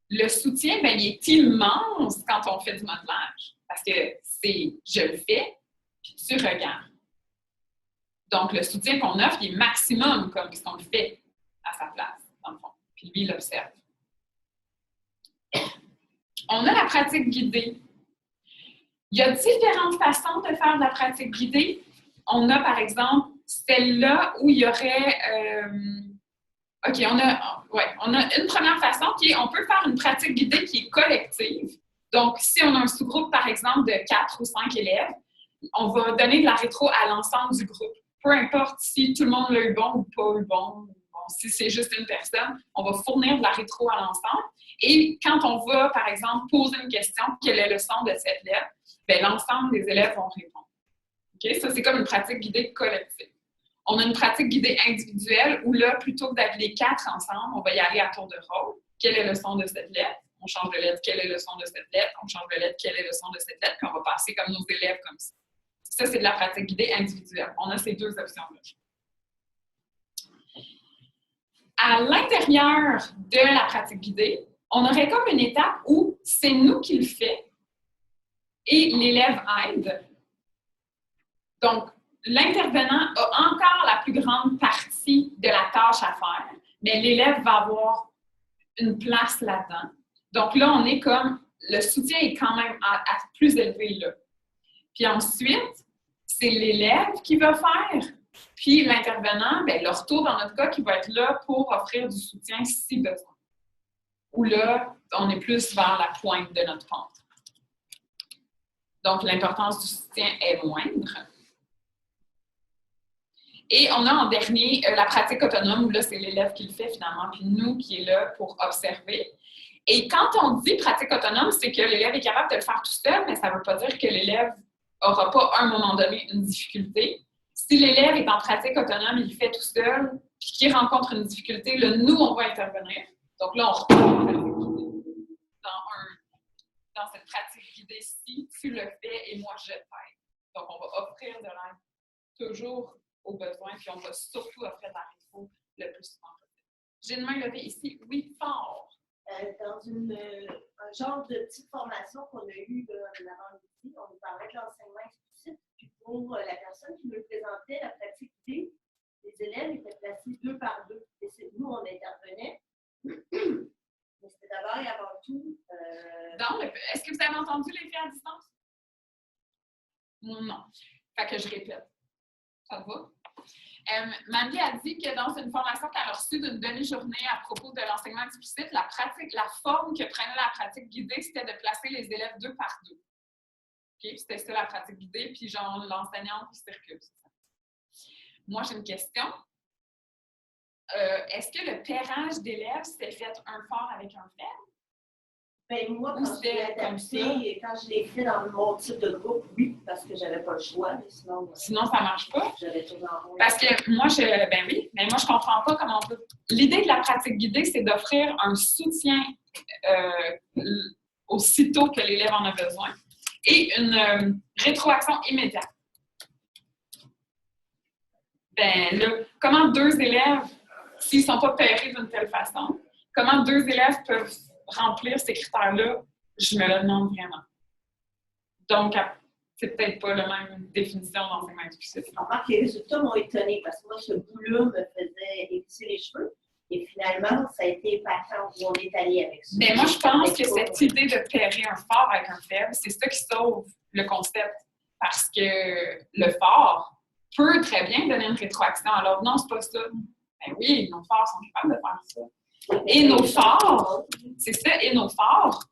le soutien, bien, il est immense quand on fait du modelage. Parce que c'est « je le fais », puis tu regardes. Donc, le soutien qu'on offre, il est maximum comme ce qu'on le fait à sa place, dans le fond. Puis lui, il l'observe. On a la pratique guidée. Il y a différentes façons de faire de la pratique guidée. On a, par exemple, celle-là où il y aurait... OK, on a une première façon qui est, on peut faire une pratique guidée qui est collective. Donc, si on a un sous-groupe, par exemple, de 4 ou 5 élèves, on va donner de la rétro à l'ensemble du groupe. Peu importe si tout le monde l'a eu bon ou pas eu bon, si c'est juste une personne, on va fournir de la rétro à l'ensemble. Et quand on va, par exemple, poser une question, quelle est le son de cette lettre, bien, l'ensemble des élèves vont répondre. Okay? Ça, c'est comme une pratique guidée collective. On a une pratique guidée individuelle où là, plutôt que d'être les 4 ensemble, on va y aller à tour de rôle. Quel est le son de cette lettre? On change de lettre. Quel est le son de cette lettre? On change de lettre. Quel est le son de cette lettre? Puis on va passer comme nos élèves comme ça. Ça, c'est de la pratique guidée individuelle. On a ces 2 options-là. À l'intérieur de la pratique guidée, on aurait comme une étape où c'est nous qui le fait et l'élève aide. Donc, l'intervenant a encore la plus grande partie de la tâche à faire, mais l'élève va avoir une place là-dedans. Donc là, on est comme, le soutien est quand même à plus élevé là. Puis ensuite, c'est l'élève qui va faire, puis l'intervenant, bien, le retour dans notre cas, qui va être là pour offrir du soutien si besoin. Ou là, on est plus vers la pointe de notre pente. Donc, l'importance du soutien est moindre. Et on a en dernier la pratique autonome, où là, c'est l'élève qui le fait finalement, puis nous qui est là pour observer. Et quand on dit pratique autonome, c'est que l'élève est capable de le faire tout seul, mais ça ne veut pas dire que l'élève n'aura pas à un moment donné une difficulté. Si l'élève est en pratique autonome, il le fait tout seul, puis qu'il rencontre une difficulté, là, nous, on va intervenir. Donc là, on reprend la pratique guidée. Dans cette pratique guidée-ci, tu le fais et moi, je t'aide. Donc, on va offrir de l'aide toujours aux besoins, puis on va surtout offrir de la rétro le plus souvent possible. J'ai une main levée ici. Oui, fort. Dans un genre de petite formation qu'on a eue l'avant-midi, on nous parlait de l'enseignement explicite. Puis pour la personne qui me présentait la pratique guidée, les élèves étaient placés 2 par 2. Et c'est nous, on intervenait. Mais c'était d'abord et avant tout. Est-ce que vous avez entendu les faits à distance? Non. Fait que je répète. Ça va? Mandy a dit que dans une formation qu'elle a reçue d'une demi-journée à propos de l'enseignement explicite, la forme que prenait la pratique guidée, c'était de placer les élèves 2 par 2. Okay? C'était ça la pratique guidée, puis genre l'enseignant qui circule. Moi, j'ai une question. Est-ce que le pairage d'élèves s'est fait un fort avec un faible? Ben, moi, quand je l'ai adapté et quand je l'ai fait dans mon type de groupe, oui, parce que j'avais pas le choix, mais sinon ça ne marche pas? J'avais tourné en rond. Parce que moi, mais moi, je comprends pas comment on peut. L'idée de la pratique guidée, c'est d'offrir un soutien aussitôt que l'élève en a besoin et une rétroaction immédiate. Ben là, comment 2 élèves, s'ils ne sont pas pairés d'une telle façon, comment 2 élèves peuvent remplir ces critères-là, je me le demande vraiment. Donc, c'est peut-être pas la même définition d'enseignement explicite. Je comprends que les résultats m'ont étonné parce que moi, ce bout-là me faisait épicer les cheveux. Et finalement, ça a été épatant où on est allé avec ça. Mais moi, je pense que cette idée de pairer un fort avec un faible, c'est ça qui sauve le concept. Parce que le fort peut très bien donner une rétroaction. Alors, non, c'est pas ça. Ben oui, nos forts sont capables de faire ça. Et nos forts, c'est ça, et nos forts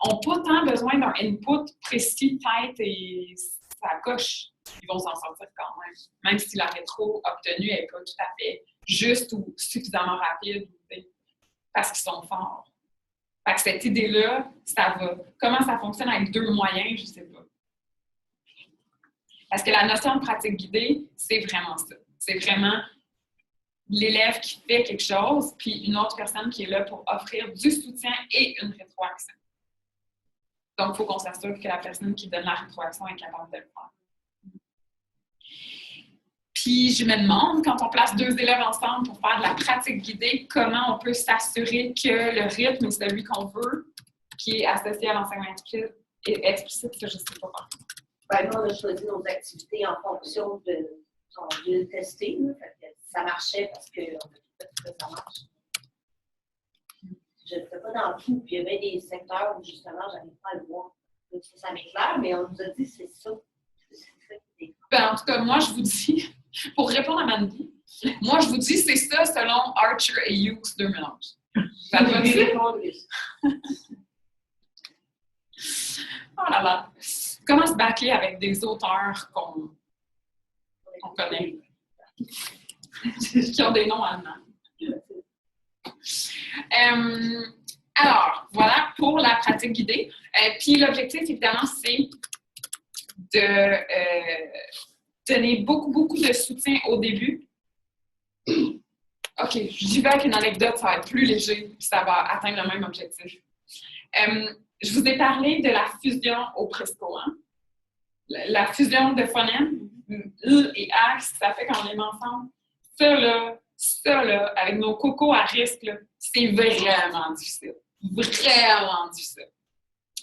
n'ont pas tant besoin d'un input précis, tête et ça coche. Ils vont s'en sortir quand même si la rétro obtenue n'est pas tout à fait juste ou suffisamment rapide, parce qu'ils sont forts. Fait que cette idée-là, ça va. Comment ça fonctionne avec 2 moyens, je ne sais pas. Parce que la notion de pratique guidée, c'est vraiment ça. C'est vraiment l'élève qui fait quelque chose, puis une autre personne qui est là pour offrir du soutien et une rétroaction. Donc, il faut qu'on s'assure que la personne qui donne la rétroaction est capable de le faire. Puis, je me demande, quand on place 2 élèves ensemble pour faire de la pratique guidée, comment on peut s'assurer que le rythme est celui qu'on veut, qui est associé à l'enseignement explicite, ça, je ne sais pas. Ben, nous, on a choisi nos activités en fonction de son lieu testé. Ça marchait parce que ça marche. Je ne le fais pas dans tout. Puis il y avait des secteurs où justement, je n'arrive pas à le voir. Ça m'éclaire, mais on nous a dit c'est ça. Ben, en tout cas, moi, je vous dis, pour répondre à Mandy, moi, je vous dis c'est ça selon Archer et Hughes 2011. Ça te va dire? Oh là là. Comment se bâcler avec des auteurs qu'on connaît? Qui ont des noms allemands. Alors, voilà pour la pratique guidée. Puis l'objectif, évidemment, c'est de donner beaucoup de soutien au début. OK, j'y vais avec une anecdote, ça va être plus léger, puis ça va atteindre le même objectif. Je vous ai parlé de la fusion au Presco. Hein? La fusion de phonèmes, E et A, ce que ça fait quand on les met ensemble. Ça, là, Ça, là, avec nos cocos à risque, là, c'est vraiment difficile. Vraiment difficile.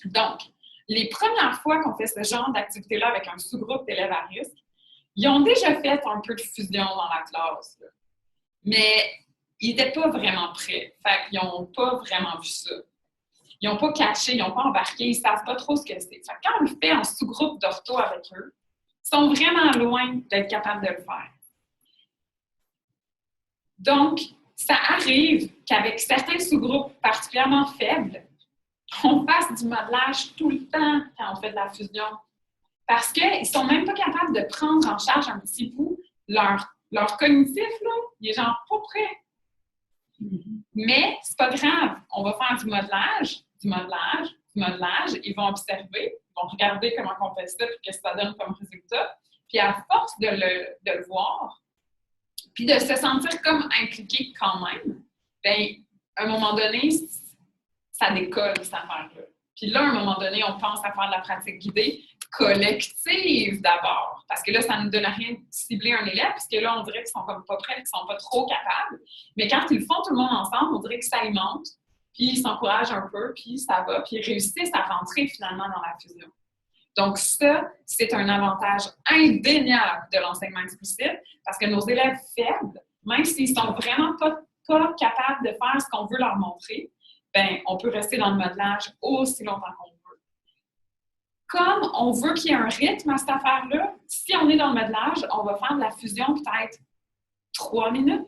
Donc, les premières fois qu'on fait ce genre d'activité-là avec un sous-groupe d'élèves à risque, ils ont déjà fait un peu de fusion dans la classe, là. Mais ils n'étaient pas vraiment prêts. Fait qu'ils n'ont pas vraiment vu ça. Ils n'ont pas catché, ils n'ont pas embarqué, ils ne savent pas trop ce que c'est. Fait que quand on le fait en sous-groupe d'ortho avec eux, ils sont vraiment loin d'être capables de le faire. Donc, ça arrive qu'avec certains sous-groupes particulièrement faibles, on fasse du modelage tout le temps quand on fait de la fusion. Parce qu'ils ne sont même pas capables de prendre en charge un petit bout leur cognitif, là, il est genre pas prêt. Mais c'est pas grave, on va faire du modelage, ils vont observer, ils vont regarder comment on fait ça, puis qu'est-ce que ça donne comme résultat. Puis à force de le voir, puis de se sentir comme impliqué quand même, bien, à un moment donné, ça décolle, cette affaire-là. Puis là, à un moment donné, on pense à faire de la pratique guidée collective d'abord. Parce que là, ça ne donne rien de cibler un élève, puisque là, on dirait qu'ils sont comme pas prêts, qu'ils sont pas trop capables. Mais quand ils le font tout le monde ensemble, on dirait que ça alimente, puis ils s'encouragent un peu, puis ça va, puis ils réussissent à rentrer finalement dans la fusion. Donc ça, c'est un avantage indéniable de l'enseignement explicite, parce que nos élèves faibles, même s'ils sont vraiment pas capables de faire ce qu'on veut leur montrer, bien, on peut rester dans le modelage aussi longtemps qu'on veut. Comme on veut qu'il y ait un rythme à cette affaire-là, si on est dans le modelage, on va faire de la fusion peut-être 3 minutes.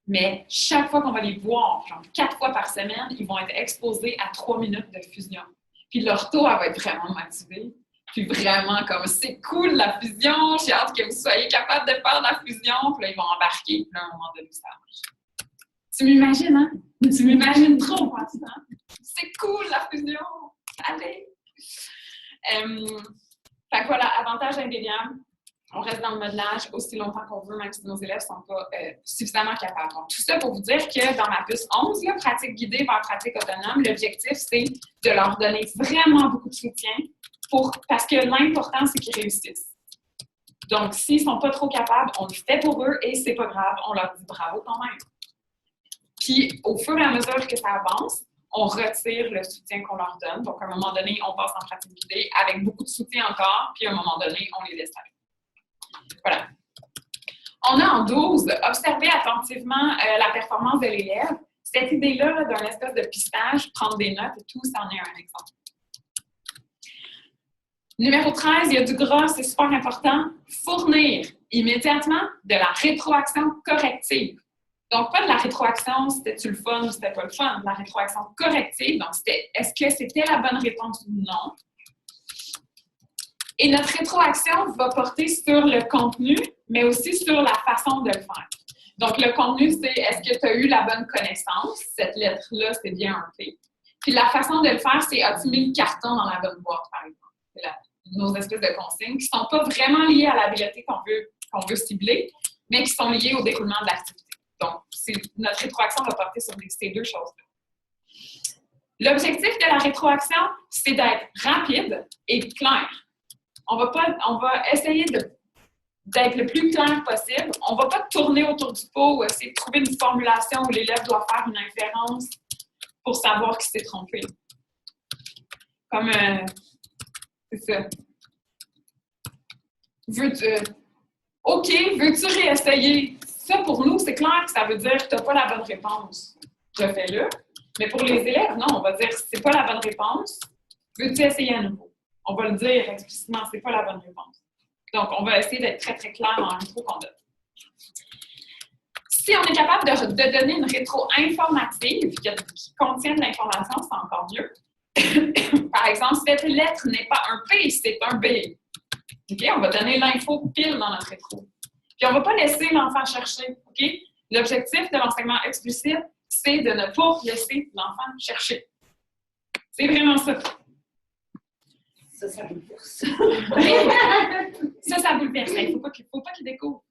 Mais chaque fois qu'on va les voir, genre 4 fois par semaine, ils vont être exposés à 3 minutes de fusion. Puis leur taux, elle va être vraiment motivée. Puis vraiment comme, c'est cool la fusion, j'ai hâte que vous soyez capables de faire de la fusion. Puis là, ils vont embarquer. Puis là, à un moment donné, ça marche. Tu m'imagines, hein? Tu m'imagines trop, moi, ça. C'est cool la fusion! Allez! Fait que voilà, avantage indéniable. On reste dans le modelage aussi longtemps qu'on veut, même si nos élèves ne sont pas suffisamment capables. Donc, tout ça pour vous dire que dans ma puce 11, là, pratique guidée vers pratique autonome, l'objectif, c'est de leur donner vraiment beaucoup de soutien parce que l'important, c'est qu'ils réussissent. Donc, s'ils ne sont pas trop capables, on le fait pour eux et c'est pas grave, on leur dit bravo quand même. Puis, au fur et à mesure que ça avance, on retire le soutien qu'on leur donne. Donc, à un moment donné, on passe en pratique guidée avec beaucoup de soutien encore, puis à un moment donné, on les laisse aller. Voilà. On a en 12, observer attentivement la performance de l'élève. Cette idée-là d'un espèce de pistage, prendre des notes et tout, ça en est un exemple. Numéro 13, il y a du gras, c'est super important. Fournir immédiatement de la rétroaction corrective. Donc, pas de la rétroaction, c'était-tu le fun ou c'était pas le fun. De la rétroaction corrective, donc c'était est-ce que c'était la bonne réponse ou non. Et notre rétroaction va porter sur le contenu, mais aussi sur la façon de le faire. Donc, le contenu, c'est est-ce que tu as eu la bonne connaissance? Cette lettre-là, c'est bien un P. Puis la façon de le faire, c'est as-tu mis le carton dans la bonne boîte, par exemple? C'est nos espèces de consignes qui ne sont pas vraiment liées à l'habileté qu'on veut cibler, mais qui sont liées au déroulement de l'activité. Donc, notre rétroaction va porter sur ces deux choses-là. L'objectif de la rétroaction, c'est d'être rapide et clair. On va essayer d'être le plus clair possible. On ne va pas tourner autour du pot ou essayer de trouver une formulation où l'élève doit faire une inférence pour savoir qu'il s'est trompé. Comme, c'est ça. OK, veux-tu réessayer? Ça, pour nous, c'est clair que ça veut dire que tu n'as pas la bonne réponse. Refais-le. Mais pour les élèves, non, on va dire c'est pas la bonne réponse. Veux-tu essayer à nouveau? On va le dire explicitement, c'est pas la bonne réponse. Donc, on va essayer d'être très, très clair dans l'intro qu'on donne. Si on est capable de donner une rétro informative qui contient de l'information, c'est encore mieux. Par exemple, cette lettre n'est pas un P, c'est un B. Okay? On va donner l'info pile dans notre rétro. Puis on ne va pas laisser l'enfant chercher. Okay? L'objectif de l'enseignement explicite, c'est de ne pas laisser l'enfant chercher. C'est vraiment ça. Ça bouleverse. Ça bouleverse. Il ne faut pas qu'il découvre.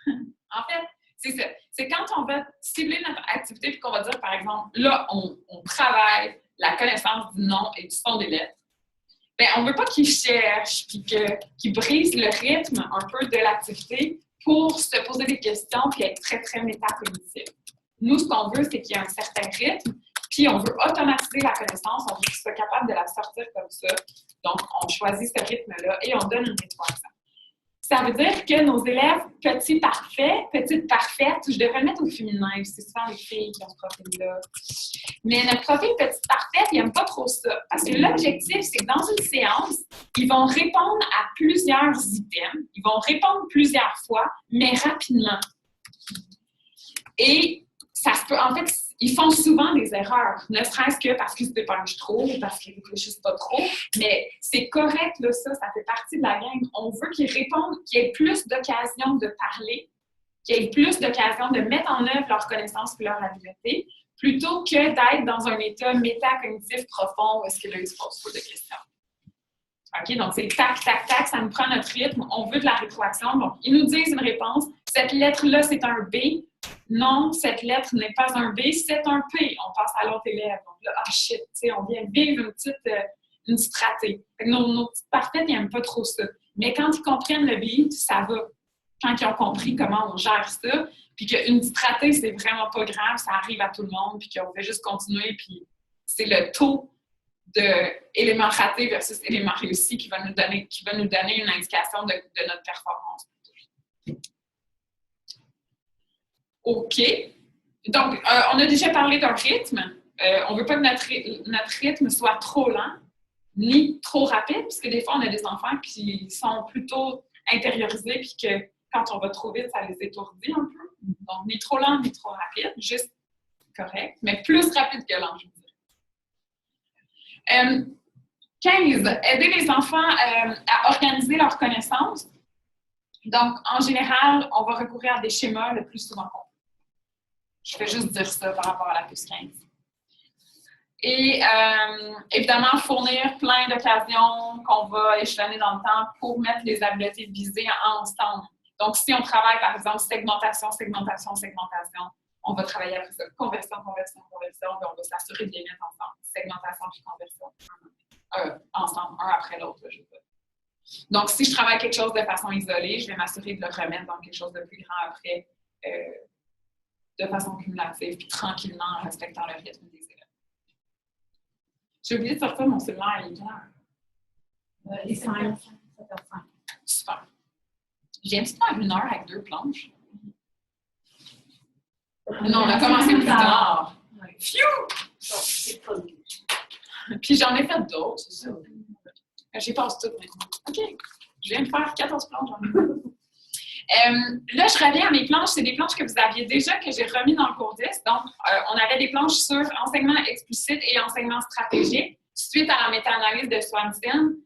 En fait, c'est ça. C'est quand on va cibler notre activité et qu'on va dire, par exemple, là, on travaille la connaissance du nom et du son des lettres. Bien, on ne veut pas qu'il cherche et qu'il brise le rythme un peu de l'activité pour se poser des questions puis être très, très métacognitif. Nous, ce qu'on veut, c'est qu'il y ait un certain rythme, puis on veut automatiser la connaissance, on veut qu'ils soient capables de la sortir comme ça. Donc, on choisit ce rythme-là et on donne une rétroaction. Ça veut dire que nos élèves petits parfaits, petites parfaites, je devrais le mettre au féminin, c'est souvent les filles qui ont ce profil-là. Mais notre profil petite parfaite, ils n'aiment pas trop ça. Parce que l'objectif, c'est que dans une séance, ils vont répondre à plusieurs items, ils vont répondre plusieurs fois, mais rapidement. Et ça se peut, en fait, ils font souvent des erreurs, ne serait-ce que parce qu'ils se dépêchent trop ou parce qu'ils ne réfléchissent pas trop, mais c'est correct, là, ça fait partie de la gang. On veut qu'ils répondent, qu'il y ait plus d'occasions de parler, qu'il y ait plus d'occasions de mettre en œuvre leurs connaissances et leur habileté, plutôt que d'être dans un état métacognitif profond où est-ce que là, ils se posent trop de questions. OK? Donc, c'est tac, tac, tac, ça nous prend notre rythme, on veut de la rétroaction. Donc, ils nous disent une réponse. Cette lettre-là, c'est un B. Non, cette lettre n'est pas un B, c'est un P. On passe à l'autre élève. Donc là, ah shit, tu sais, on vient vivre une petite ratée. Nos petites parfaites, ils n'aiment pas trop ça. Mais quand ils comprennent le B, ça va. Quand ils ont compris comment on gère ça, puis qu'une petite ratée, c'est vraiment pas grave, ça arrive à tout le monde, puis qu'on fait juste continuer, puis c'est le taux d'éléments ratés versus éléments réussis qui va nous donner une indication de notre performance. OK. Donc, on a déjà parlé d'un rythme. On ne veut pas que notre rythme soit trop lent, ni trop rapide, puisque des fois, on a des enfants qui sont plutôt intériorisés, puis que quand on va trop vite, ça les étourdit un peu. Donc, ni trop lent, ni trop rapide, juste correct, mais plus rapide que lent, je veux dire. 15. Aider les enfants à organiser leurs connaissances. Donc, en général, on va recourir à des schémas le plus souvent qu'on peut. Je vais juste dire ça par rapport à la plus 15. Et évidemment, fournir plein d'occasions qu'on va échelonner dans le temps pour mettre les habiletés visées ensemble. Donc, si on travaille, par exemple, segmentation, on va travailler après ça. Conversion, puis on va s'assurer de les mettre ensemble. Segmentation puis conversion. Ensemble, un après l'autre. Donc, si je travaille quelque chose de façon isolée, je vais m'assurer de le remettre dans quelque chose de plus grand après, de façon cumulative, puis tranquillement en respectant le rythme des élèves. J'ai oublié de sortir mon cellulaire, il est clair. Les 5. Super. Je viens de faire 1 heure avec 2 planches. Non, on a commencé plus tard. Phew! Puis j'en ai fait d'autres, c'est ça. J'y passe toutes maintenant. OK. Je viens de faire 14 planches. Là, je reviens à mes planches. C'est des planches que vous aviez déjà, que j'ai remis dans le cours 10. Donc, on avait des planches sur enseignement explicite et enseignement stratégique suite à la méta-analyse de Swanson.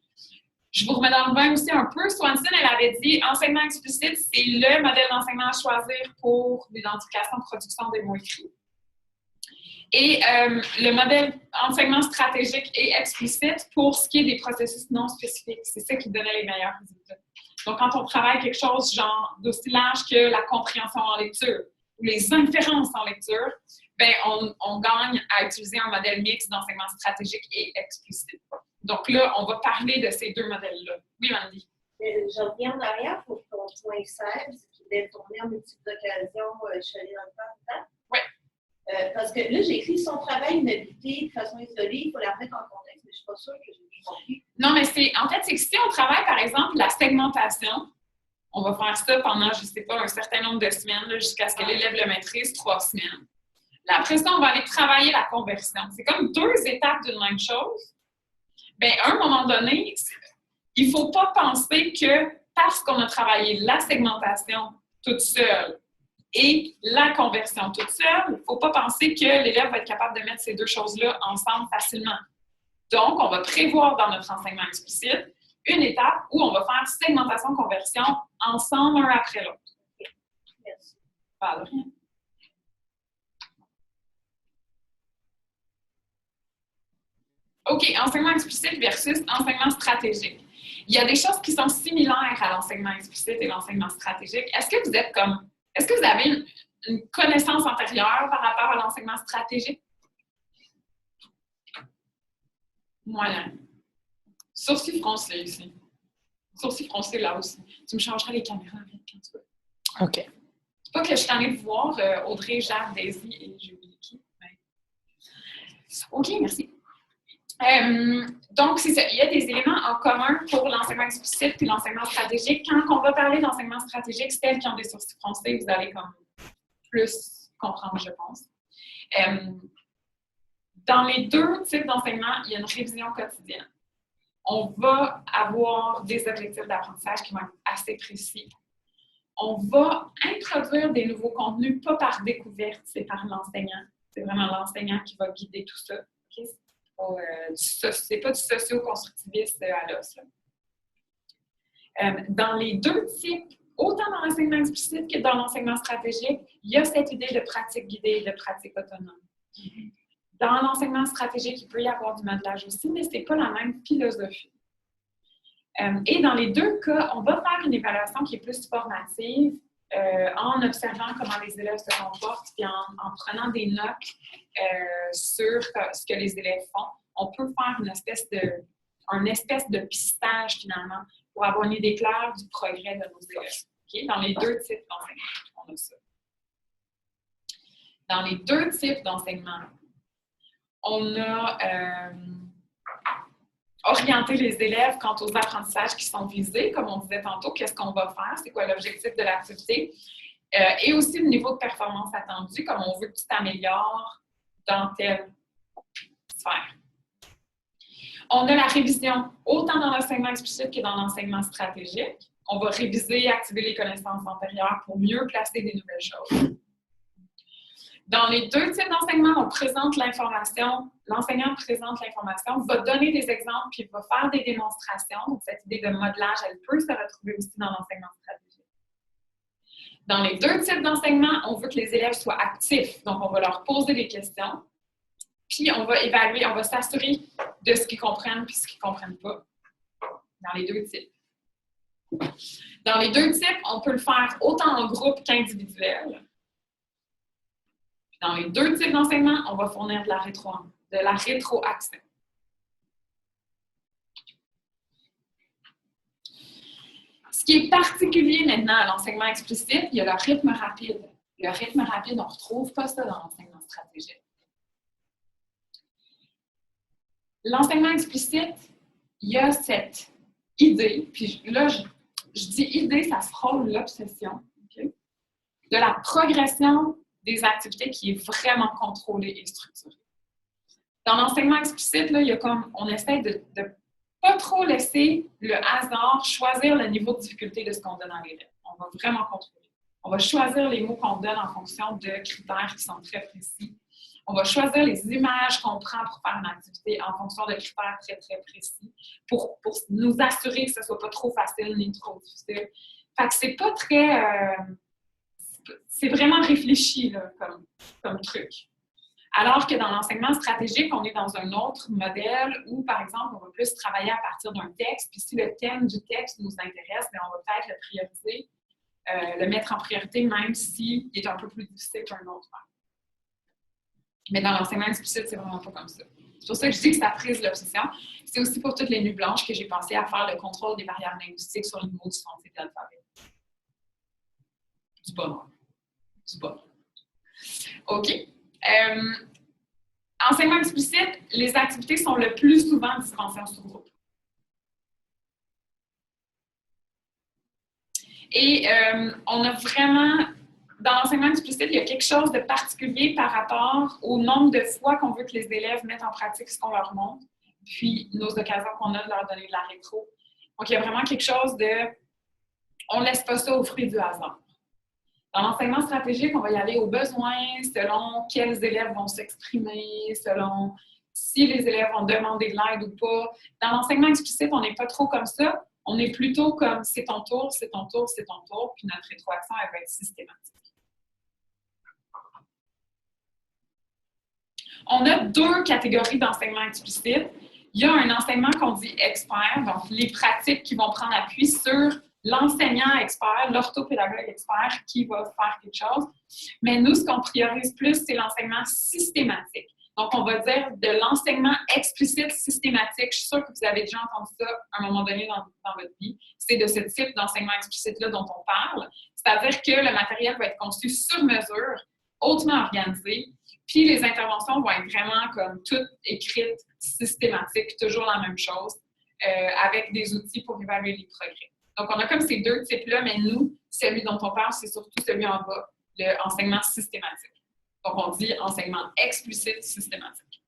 Je vous remets dans le bain aussi un peu. Swanson, elle avait dit enseignement explicite, c'est le modèle d'enseignement à choisir pour l'identification de production des mots écrits. Et le modèle enseignement stratégique et explicite pour ce qui est des processus non spécifiques. C'est ça qui donnait les meilleurs résultats. Donc, quand on travaille quelque chose genre d'aussi large que la compréhension en lecture ou les inférences en lecture, bien, on gagne à utiliser un modèle mixte d'enseignement stratégique et explicite. Donc là, on va parler de ces 2 modèles-là. Oui, Mandy? Je reviens en arrière pour ton point 16, qui devait tourner en multiples occasions, je suis allée dans le temps. Oui. Parce que là, j'ai écrit son travail, une habileté de façon isolée, il faut la remettre en contexte, mais je ne suis pas sûre que j'ai bien compris. Non, mais c'est que si on travaille, par exemple, la segmentation, on va faire ça pendant, je ne sais pas, un certain nombre de semaines, jusqu'à ce que l'élève le maîtrise, 3 semaines. Là, après ça, on va aller travailler la conversion. C'est comme 2 étapes d'une même chose. Bien, à un moment donné, il ne faut pas penser que parce qu'on a travaillé la segmentation toute seule et la conversion toute seule, il ne faut pas penser que l'élève va être capable de mettre ces 2 choses-là ensemble facilement. Donc, on va prévoir dans notre enseignement explicite une étape où on va faire segmentation-conversion ensemble, un après l'autre. Merci. Pas de rien. OK, enseignement explicite versus enseignement stratégique. Il y a des choses qui sont similaires à l'enseignement explicite et l'enseignement stratégique. Est-ce que vous avez une connaissance antérieure par rapport à l'enseignement stratégique? Moyen. Sourcil froncé ici. Sourcil froncé là aussi. Tu me changeras les caméras quand tu veux. OK. C'est pas que je suis tannée de voir Audrey, Jade, Daisy et j'ai oublié qui. OK, merci. Donc, c'est ça. Il y a des éléments en commun pour l'enseignement explicite et l'enseignement stratégique. Quand on va parler d'enseignement stratégique, celles qui ont des sourcils froncés, vous allez comme plus comprendre, je pense. Dans les deux types d'enseignement, il y a une révision quotidienne. On va avoir des objectifs d'apprentissage qui vont être assez précis. On va introduire des nouveaux contenus, pas par découverte, c'est par l'enseignant. C'est vraiment l'enseignant qui va guider tout ça. Okay? C'est pas du socio-constructiviste à l'os. Dans les deux types, autant dans l'enseignement explicite que dans l'enseignement stratégique, il y a cette idée de pratique guidée et de pratique autonome. Dans l'enseignement stratégique, il peut y avoir du modelage aussi, mais ce n'est pas la même philosophie. Et dans les deux cas, on va faire une évaluation qui est plus formative en observant comment les élèves se comportent et en prenant des notes sur ce que les élèves font. On peut faire un espèce de pistage, finalement, pour avoir une idée claire du progrès de nos élèves. Okay? Dans les deux types d'enseignement, on a ça. Dans les deux types d'enseignement, on a orienté les élèves quant aux apprentissages qui sont visés, comme on disait tantôt, qu'est-ce qu'on va faire, c'est quoi l'objectif de l'activité, et aussi le niveau de performance attendu, comme on veut que tu t'améliores dans telle sphère. On a la révision autant dans l'enseignement explicite que dans l'enseignement stratégique. On va réviser et activer les connaissances antérieures pour mieux placer des nouvelles choses. Dans les deux types d'enseignement, on présente l'information, l'enseignant présente l'information, va donner des exemples, puis va faire des démonstrations. Donc, cette idée de modelage, elle peut se retrouver aussi dans l'enseignement stratégique. Dans les deux types d'enseignement, on veut que les élèves soient actifs. Donc, on va leur poser des questions, puis on va évaluer, on va s'assurer de ce qu'ils comprennent puis ce qu'ils ne comprennent pas dans les deux types. Dans les deux types, on peut le faire autant en groupe qu'individuel. Dans les deux types d'enseignement, on va fournir de la rétroaction. Ce qui est particulier maintenant à l'enseignement explicite, il y a le rythme rapide. Le rythme rapide, on ne retrouve pas ça dans l'enseignement stratégique. L'enseignement explicite, il y a cette idée, puis là, je dis idée, ça frôle l'obsession, okay, de la progression des activités qui est vraiment contrôlée et structurée. Dans l'enseignement explicite, là, il y a comme, on essaie de pas trop laisser le hasard choisir le niveau de difficulté de ce qu'on donne à l'élève. On va vraiment contrôler. On va choisir les mots qu'on donne en fonction de critères qui sont très précis. On va choisir les images qu'on prend pour faire une activité en fonction de critères très, très précis pour nous assurer que ce ne soit pas trop facile ni trop difficile. Fait que c'est pas très... c'est vraiment réfléchi là, comme truc. Alors que dans l'enseignement stratégique, on est dans un autre modèle où, par exemple, on va plus travailler à partir d'un texte, puis si le thème du texte nous intéresse, bien, on va peut-être le prioriser, le mettre en priorité, même s'il est un peu plus difficile qu'un autre. Mais dans l'enseignement explicite, c'est vraiment pas comme ça. C'est pour ça que je dis que ça prise l'obsession. C'est aussi pour toutes les nuits blanches que j'ai pensé à faire le contrôle des variables linguistiques sur le niveau du français de l'alphabet. Du bonheur. Du bonheur. OK. Enseignement explicite, les activités sont le plus souvent dispensées en sous-groupe. Et on a vraiment, dans l'enseignement explicite, il y a quelque chose de particulier par rapport au nombre de fois qu'on veut que les élèves mettent en pratique ce qu'on leur montre, puis nos occasions qu'on a de leur donner de la rétro. Donc, il y a vraiment quelque chose de... On ne laisse pas ça au fruit du hasard. Dans l'enseignement stratégique, on va y aller aux besoins, selon quels élèves vont s'exprimer, selon si les élèves vont demander de l'aide ou pas. Dans l'enseignement explicite, on n'est pas trop comme ça. On est plutôt comme c'est ton tour, c'est ton tour, c'est ton tour, puis notre rétroaction, elle va être systématique. On a deux catégories d'enseignement explicite. Il y a un enseignement qu'on dit expert, donc les pratiques qui vont prendre appui sur l'enseignant expert, l'orthopédagogue expert qui va faire quelque chose. Mais nous, ce qu'on priorise plus, c'est l'enseignement systématique. Donc, on va dire de l'enseignement explicite systématique. Je suis sûre que vous avez déjà entendu ça à un moment donné dans votre vie. C'est de ce type d'enseignement explicite-là dont on parle. C'est-à-dire que le matériel va être conçu sur mesure, hautement organisé, puis les interventions vont être vraiment comme toutes écrites, systématiques, toujours la même chose, avec des outils pour évaluer les progrès. Donc, on a comme ces deux types-là, mais nous, celui dont on parle, c'est surtout celui en bas, l'enseignement systématique. Donc, on dit enseignement explicite systématique.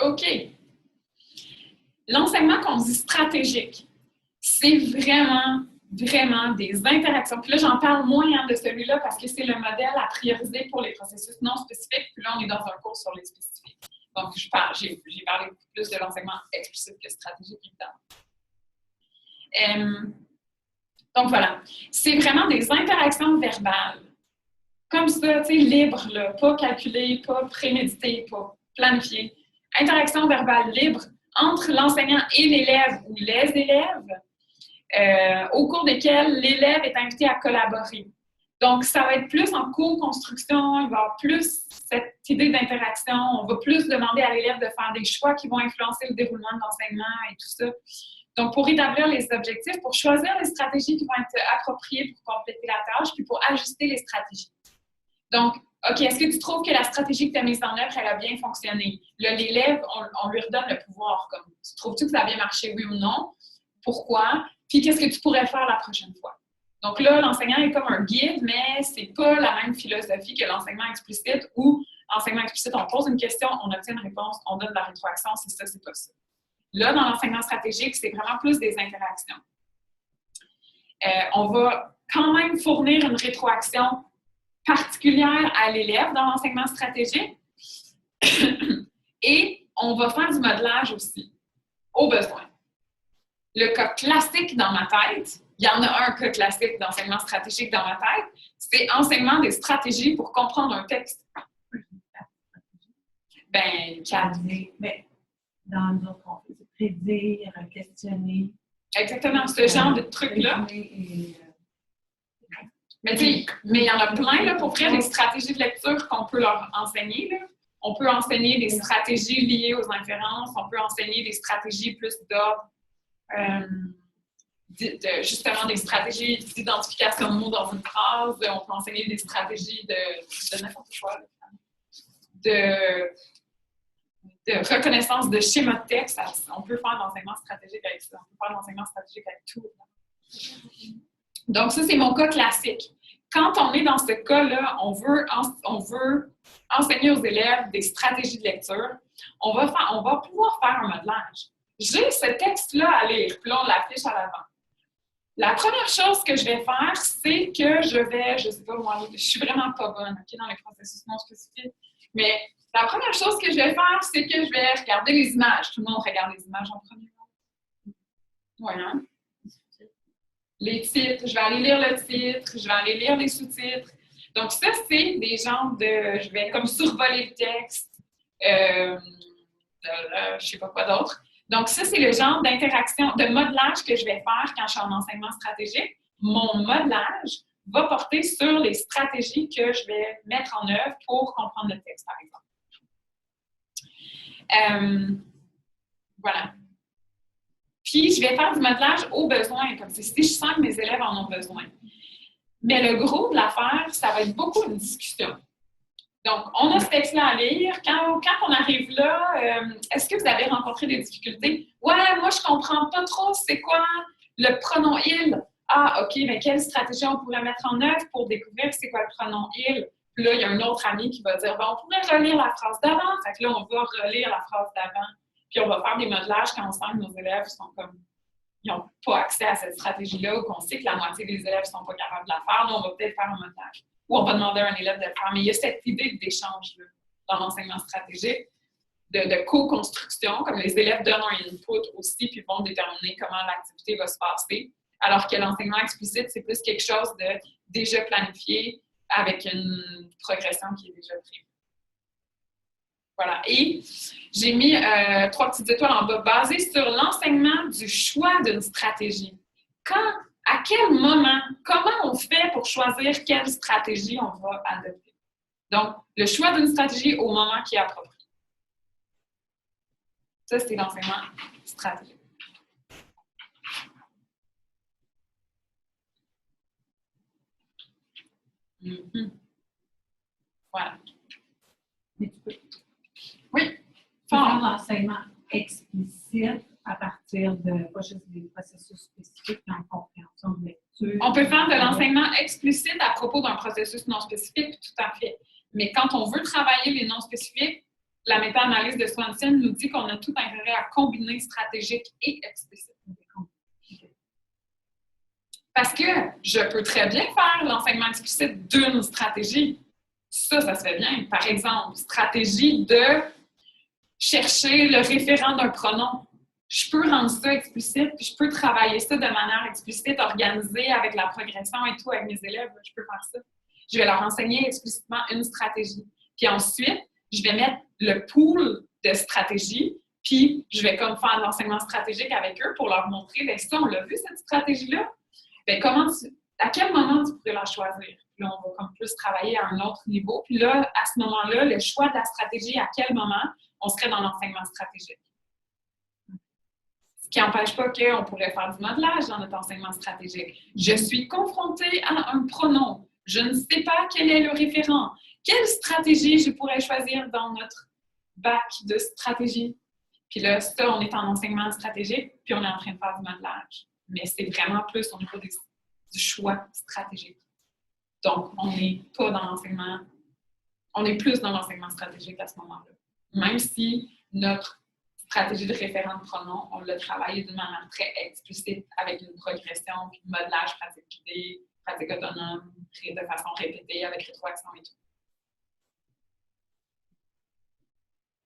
OK. L'enseignement qu'on dit stratégique, c'est vraiment des interactions. Puis là, j'en parle moins de celui-là parce que c'est le modèle à prioriser pour les processus non spécifiques. Puis là, on est dans un cours sur les spécifiques. Donc, j'ai parlé beaucoup plus de l'enseignement explicite que stratégique, évidemment. Donc, voilà. C'est vraiment des interactions verbales. Comme ça, tu sais, libres, là, pas calculées, pas préméditées, pas planifiées. Interactions verbales libres entre l'enseignant et l'élève ou les élèves, au cours desquelles l'élève est invité à collaborer. Donc, ça va être plus en co-construction, il va y avoir plus cette idée d'interaction, on va plus demander à l'élève de faire des choix qui vont influencer le déroulement de l'enseignement et tout ça. Donc, pour établir les objectifs, pour choisir les stratégies qui vont être appropriées pour compléter la tâche, puis pour ajuster les stratégies. Donc, OK, est-ce que tu trouves que la stratégie que tu as mise en œuvre, elle a bien fonctionné? Là, l'élève, on lui redonne le pouvoir. Comme, trouves-tu que ça a bien marché, oui ou non? Pourquoi? Puis, qu'est-ce que tu pourrais faire la prochaine fois? Donc là, l'enseignant est comme un guide, mais c'est pas la même philosophie que l'enseignement explicite où, enseignement explicite, on pose une question, on obtient une réponse, on donne de la rétroaction, c'est ça, c'est pas ça. Là, dans l'enseignement stratégique, c'est vraiment plus des interactions. On va quand même fournir une rétroaction particulière à l'élève dans l'enseignement stratégique et on va faire du modelage aussi, au besoin. Le cas classique dans ma tête, il y en a un cas classique d'enseignement stratégique dans ma tête, c'est enseignement des stratégies pour comprendre un texte. Ben, mais dans nous autres, on fait prédire, questionner. Exactement, ce genre de trucs-là. Mais il y en a plein, là, pour offrir des stratégies de lecture qu'on peut leur enseigner. Là. On peut enseigner des stratégies liées aux inférences, on peut enseigner des stratégies plus d'ordre, justement des stratégies d'identification de mots dans une phrase, on peut enseigner des stratégies de n'importe quoi, de reconnaissance de schéma de texte. On peut faire de l'enseignement stratégique avec ça, on peut faire de l'enseignement stratégique avec tout. Donc, ça, c'est mon cas classique. Quand on est dans ce cas-là, on veut enseigner aux élèves des stratégies de lecture, on va pouvoir faire un modelage. J'ai ce texte-là à lire, puis là, on l'affiche à l'avant. La première chose que je vais faire, c'est que je sais pas moi, je suis vraiment pas bonne dans les processus non spécifiques, mais la première chose que je vais faire, c'est que je vais regarder les images. Tout le monde regarde les images en premier. Voilà. Les titres, je vais aller lire le titre, je vais aller lire les sous-titres. Donc ça, c'est des genres de... Je vais comme survoler le texte, je sais pas quoi d'autre. Donc ça, c'est le genre d'interaction, de modelage que je vais faire quand je suis en enseignement stratégique. Mon modelage va porter sur les stratégies que je vais mettre en œuvre pour comprendre le texte, par exemple. Voilà. Puis, je vais faire du modelage au besoin, comme si je sens que mes élèves en ont besoin. Mais le gros de l'affaire, ça va être beaucoup de discussion. Donc, on a ce texte-là à lire. Quand on arrive là, est-ce que vous avez rencontré des difficultés? Ouais, moi, je comprends pas trop c'est quoi le pronom « il ». Ah, OK, mais quelle stratégie on pourrait mettre en œuvre pour découvrir c'est quoi le pronom « il ». Puis là, il y a un autre ami qui va dire, on pourrait relire la phrase d'avant. Fait que là, on va relire la phrase d'avant. Puis on va faire des modelages quand on sent que nos élèves sont comme, ils n'ont pas accès à cette stratégie-là ou qu'on sait que la moitié des élèves ne sont pas capables de la faire. Là, on va peut-être faire un modelage. Ou on va demander à un élève de le faire. Mais il y a cette idée d'échange dans l'enseignement stratégique, de co-construction, comme les élèves donnent un input aussi, puis vont déterminer comment l'activité va se passer. Alors que l'enseignement explicite, c'est plus quelque chose de déjà planifié avec une progression qui est déjà prévue. Voilà. Et j'ai mis 3 petites étoiles en bas, basé sur l'enseignement du choix d'une stratégie. Quand, à quel moment, comment on fait pour choisir quelle stratégie on va adopter? Donc, le choix d'une stratégie au moment qui est approprié. Ça, c'est l'enseignement stratégique. Voilà. Mais tu peux Oui. faire l'enseignement explicite à partir de, pas juste des processus spécifiques, mais en compréhension de lecture. On peut faire de l'enseignement explicite à propos d'un processus non spécifique, tout à fait. Mais quand on veut travailler les non spécifiques, la méta-analyse de Swanson nous dit qu'on a tout intérêt à combiner stratégique et explicite. Parce que je peux très bien faire l'enseignement explicite d'une stratégie. Ça se fait bien. Par exemple, stratégie de chercher le référent d'un pronom. Je peux rendre ça explicite, puis je peux travailler ça de manière explicite, organisée avec la progression et tout avec mes élèves. Je peux faire ça. Je vais leur enseigner explicitement une stratégie. Puis ensuite, je vais mettre le pool de stratégies, puis je vais comme faire de l'enseignement stratégique avec eux pour leur montrer, bien ça, on l'a vu, cette stratégie-là. Bien, à quel moment tu pourrais la choisir? Puis là, on va comme plus travailler à un autre niveau. Puis là, à ce moment-là, le choix de la stratégie, à quel moment on serait dans l'enseignement stratégique. Ce qui n'empêche pas qu'on pourrait faire du modelage dans notre enseignement stratégique. Je suis confrontée à un pronom. Je ne sais pas quel est le référent. Quelle stratégie je pourrais choisir dans notre bac de stratégie? Puis là, ça, on est en enseignement stratégique, puis on est en train de faire du modelage. Mais c'est vraiment plus au niveau du choix stratégique. Donc, on n'est pas dans l'enseignement, on est plus dans l'enseignement stratégique à ce moment-là. Même si notre stratégie de référent de pronom, on l'a travaillé d'une manière très explicite avec une progression, puis modelage, pratique guidée, pratique autonome, de façon répétée avec rétroaction et tout.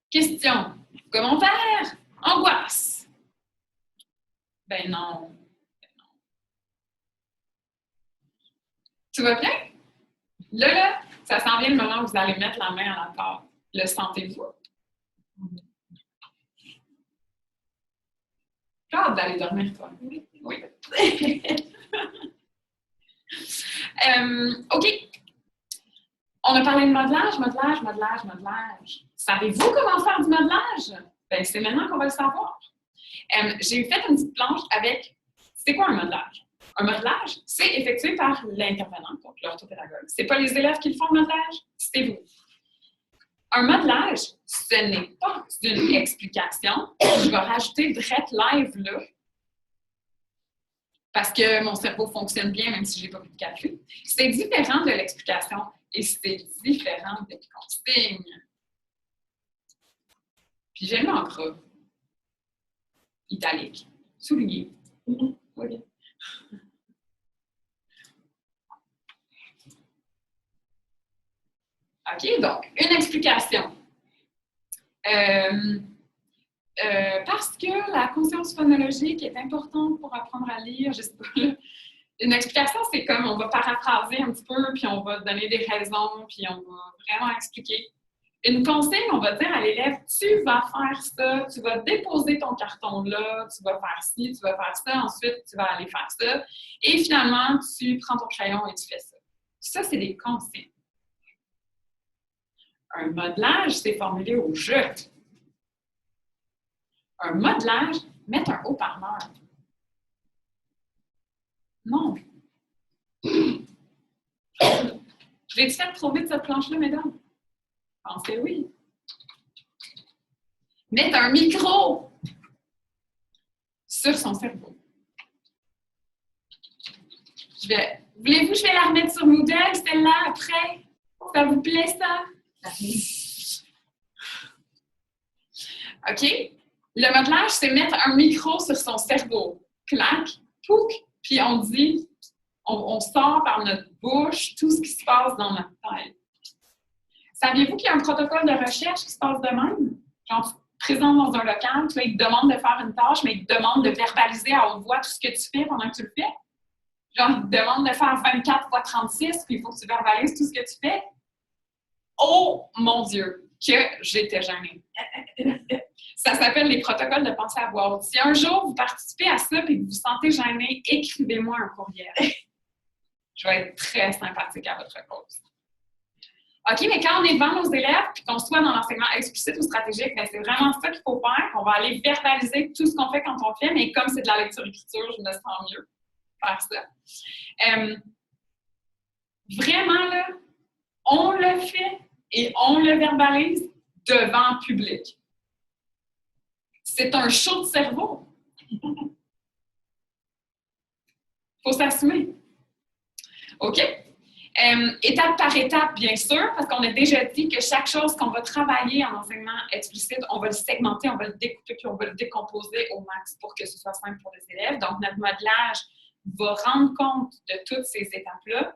Question, commentaire, angoisse. Ben non. Tout va bien? Là, ça s'en vient le moment où vous allez mettre la main à la pâte. Le sentez-vous? J'ai hâte d'aller dormir, toi. Oui. OK. On a parlé de modelage. Savez-vous comment faire du modelage? Ben, c'est maintenant qu'on va le savoir. J'ai fait une petite planche avec, c'est quoi un modelage? Un modelage, c'est effectué par l'intervenant, donc l'orthopédagogue. Ce n'est pas les élèves qui le font, le modelage, c'est vous. Un modelage, ce n'est pas une explication. Je vais rajouter direct live là, parce que mon cerveau fonctionne bien, même si je n'ai pas pris de café. C'est différent de l'explication et c'est différent des consignes. Puis j'aime l'encre italique, souligné. Oui. OK, donc, une explication. Parce que la conscience phonologique est importante pour apprendre à lire, je sais pas, là. Une explication, c'est comme on va paraphraser un petit peu, puis on va donner des raisons, puis on va vraiment expliquer. Une consigne, on va dire à l'élève, tu vas faire ça, tu vas déposer ton carton là, tu vas faire ci, tu vas faire ça, ensuite tu vas aller faire ça, et finalement, tu prends ton crayon et tu fais ça. Ça, c'est des consignes. Un modelage, c'est formulé au jeu. Un modelage, mettre un haut-parleur. Non. Je l'ai-tu fait trop vite, cette planche-là, mesdames? Pensez oui. Mettre un micro sur son cerveau. Voulez-vous que je vais la remettre sur Moodle, celle-là, après? Ça vous plaît, ça? OK? Le modelage, c'est mettre un micro sur son cerveau. Clac, pouc, puis on dit, on sort par notre bouche tout ce qui se passe dans notre tête. Saviez-vous qu'il y a un protocole de recherche qui se passe de même? Genre, tu te présentes dans un local, tu il te demande de faire une tâche, mais il te demande de verbaliser à haute voix tout ce que tu fais pendant que tu le fais. Genre, il te demande de faire 24 x 36, puis il faut que tu verbalises tout ce que tu fais. Oh mon Dieu! que j'étais gênée. Ça s'appelle les protocoles de pensée à voix haute. Si un jour vous participez à ça et que vous vous sentez gêné, écrivez-moi un courriel. Je vais être très sympathique à votre cause. OK, mais quand on est devant nos élèves et qu'on soit dans l'enseignement explicite ou stratégique, bien, c'est vraiment ça qu'il faut faire. On va aller verbaliser tout ce qu'on fait quand on le fait, mais comme c'est de la lecture-écriture, je me sens mieux faire ça. Vraiment, là, on le fait et on le verbalise devant le public. C'est un show de cerveau. Il faut s'assumer. OK? Étape par étape, bien sûr, parce qu'on a déjà dit que chaque chose qu'on va travailler en enseignement explicite, on va le segmenter, on va le découper, puis on va le décomposer au max pour que ce soit simple pour les élèves. Donc, notre modelage va rendre compte de toutes ces étapes-là.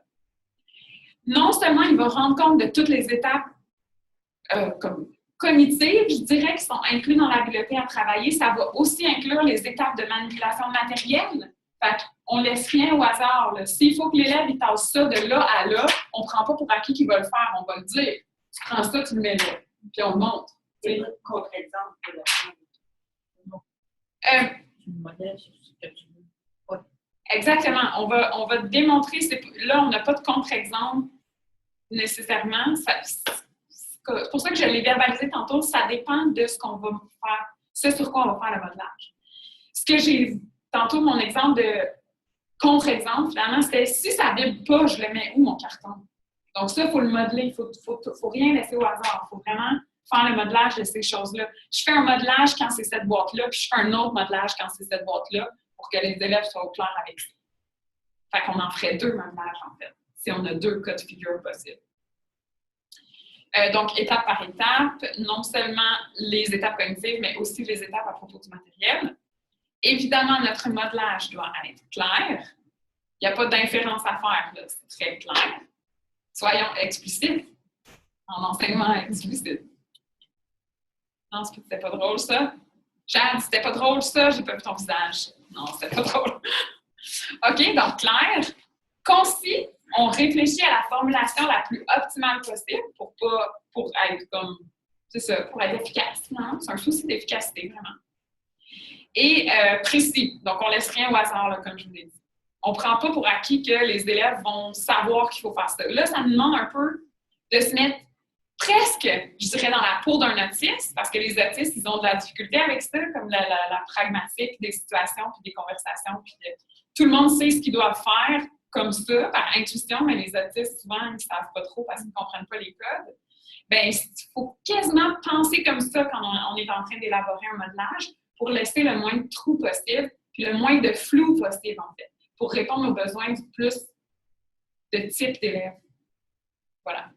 Non seulement il va rendre compte de toutes les étapes comme cognitives, je dirais, qui sont incluses dans l'habileté à travailler, ça va aussi inclure les étapes de manipulation matérielle. Fait qu'on ne laisse rien au hasard. S'il faut que l'élève il tasse ça de là à là, on ne prend pas pour acquis qu'il va le faire, on va le dire. Tu prends ça, tu le mets là, puis on le montre. C'est pas de contre-exemple pour le faire. Tu modèles sur ce que tu veux. Ouais. Exactement. On va démontrer. Là, on n'a pas de contre-exemple nécessairement. C'est pour ça que je l'ai verbalisé tantôt. Ça dépend de ce qu'on va faire, ce sur quoi on va faire le modelage. Ce que j'ai tantôt, mon exemple de contre-exemple, finalement, c'était si ça ne vibre pas, je le mets où, mon carton? Donc ça, il faut le modeler. Il ne faut rien laisser au hasard. Il faut vraiment faire le modelage de ces choses-là. Je fais un modelage quand c'est cette boîte-là, puis je fais un autre modelage quand c'est cette boîte-là pour que les élèves soient au clair avec ça. Fait qu'on en ferait 2 modelages, en fait, si on a 2 cas de figure possibles. Donc, étape par étape, non seulement les étapes cognitives, mais aussi les étapes à propos du matériel. Évidemment, notre modelage doit être clair. Il n'y a pas d'inférence à faire, là. C'est très clair. Soyons explicites en enseignement explicite. Non, c'était pas drôle, ça. Jade, c'était pas drôle, ça. J'ai pas vu ton visage. Non, c'était pas drôle. OK, donc clair. Concis, on réfléchit à la formulation la plus optimale possible pour être comme, c'est ça, pour être efficace. Non? C'est un souci d'efficacité, vraiment. Et précis. Donc, on ne laisse rien au hasard, là, comme je vous l'ai dit. On ne prend pas pour acquis que les élèves vont savoir qu'il faut faire ça. Là, ça nous demande un peu de se mettre presque, je dirais, dans la peau d'un autiste, parce que les autistes, ils ont de la difficulté avec ça, comme la pragmatique des situations puis des conversations. Puis tout le monde sait ce qu'ils doivent faire comme ça, par intuition, mais les autistes, souvent, ils ne savent pas trop parce qu'ils ne comprennent pas les codes. Bien, il faut quasiment penser comme ça quand on est en train d'élaborer un modelage pour laisser le moins de trous possible, puis le moins de flou possible, en fait, pour répondre aux besoins du plus de type d'élèves. Voilà.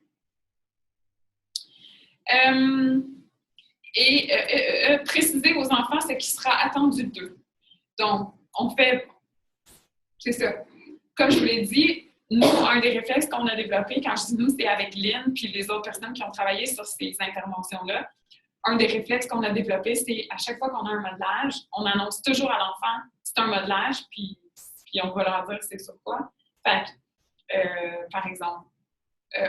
Préciser aux enfants ce qui sera attendu d'eux. Donc, on fait, c'est ça. Comme je vous l'ai dit, nous, un des réflexes qu'on a développé, quand je dis nous, c'est avec Lynn puis les autres personnes qui ont travaillé sur ces interventions-là. Un des réflexes qu'on a développé, c'est à chaque fois qu'on a un modelage, on annonce toujours à l'enfant c'est un modelage, puis on va leur dire c'est sur quoi. Fait que, par exemple,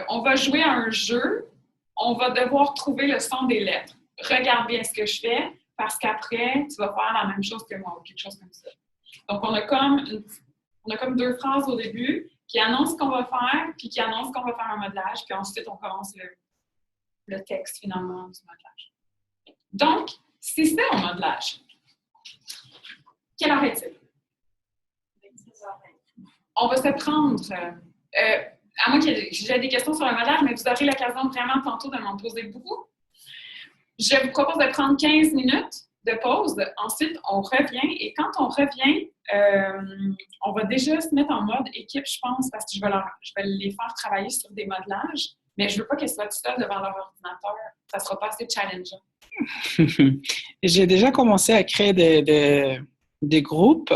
on va jouer à un jeu, on va devoir trouver le son des lettres. Regarde bien ce que je fais, parce qu'après, tu vas faire la même chose que moi, ou quelque chose comme ça. Donc, on a comme 2 phrases au début qui annoncent ce qu'on va faire, puis qui annoncent qu'on va faire un modelage, puis ensuite, on commence le texte, finalement, du modelage. Donc, c'est ça, un modelage. Quelle heure est-il? On va se prendre, à moins que j'ai des questions sur le modèle, mais vous aurez l'occasion vraiment tantôt de m'en poser beaucoup. Je vous propose de prendre 15 minutes de pause. Ensuite, on revient. Et quand on revient, on va déjà se mettre en mode équipe, je pense, parce que je vais les faire travailler sur des modelages. Mais je ne veux pas qu'elles soient tout seules devant leur ordinateur. Ça ne sera pas assez challengeant. J'ai déjà commencé à créer des groupes.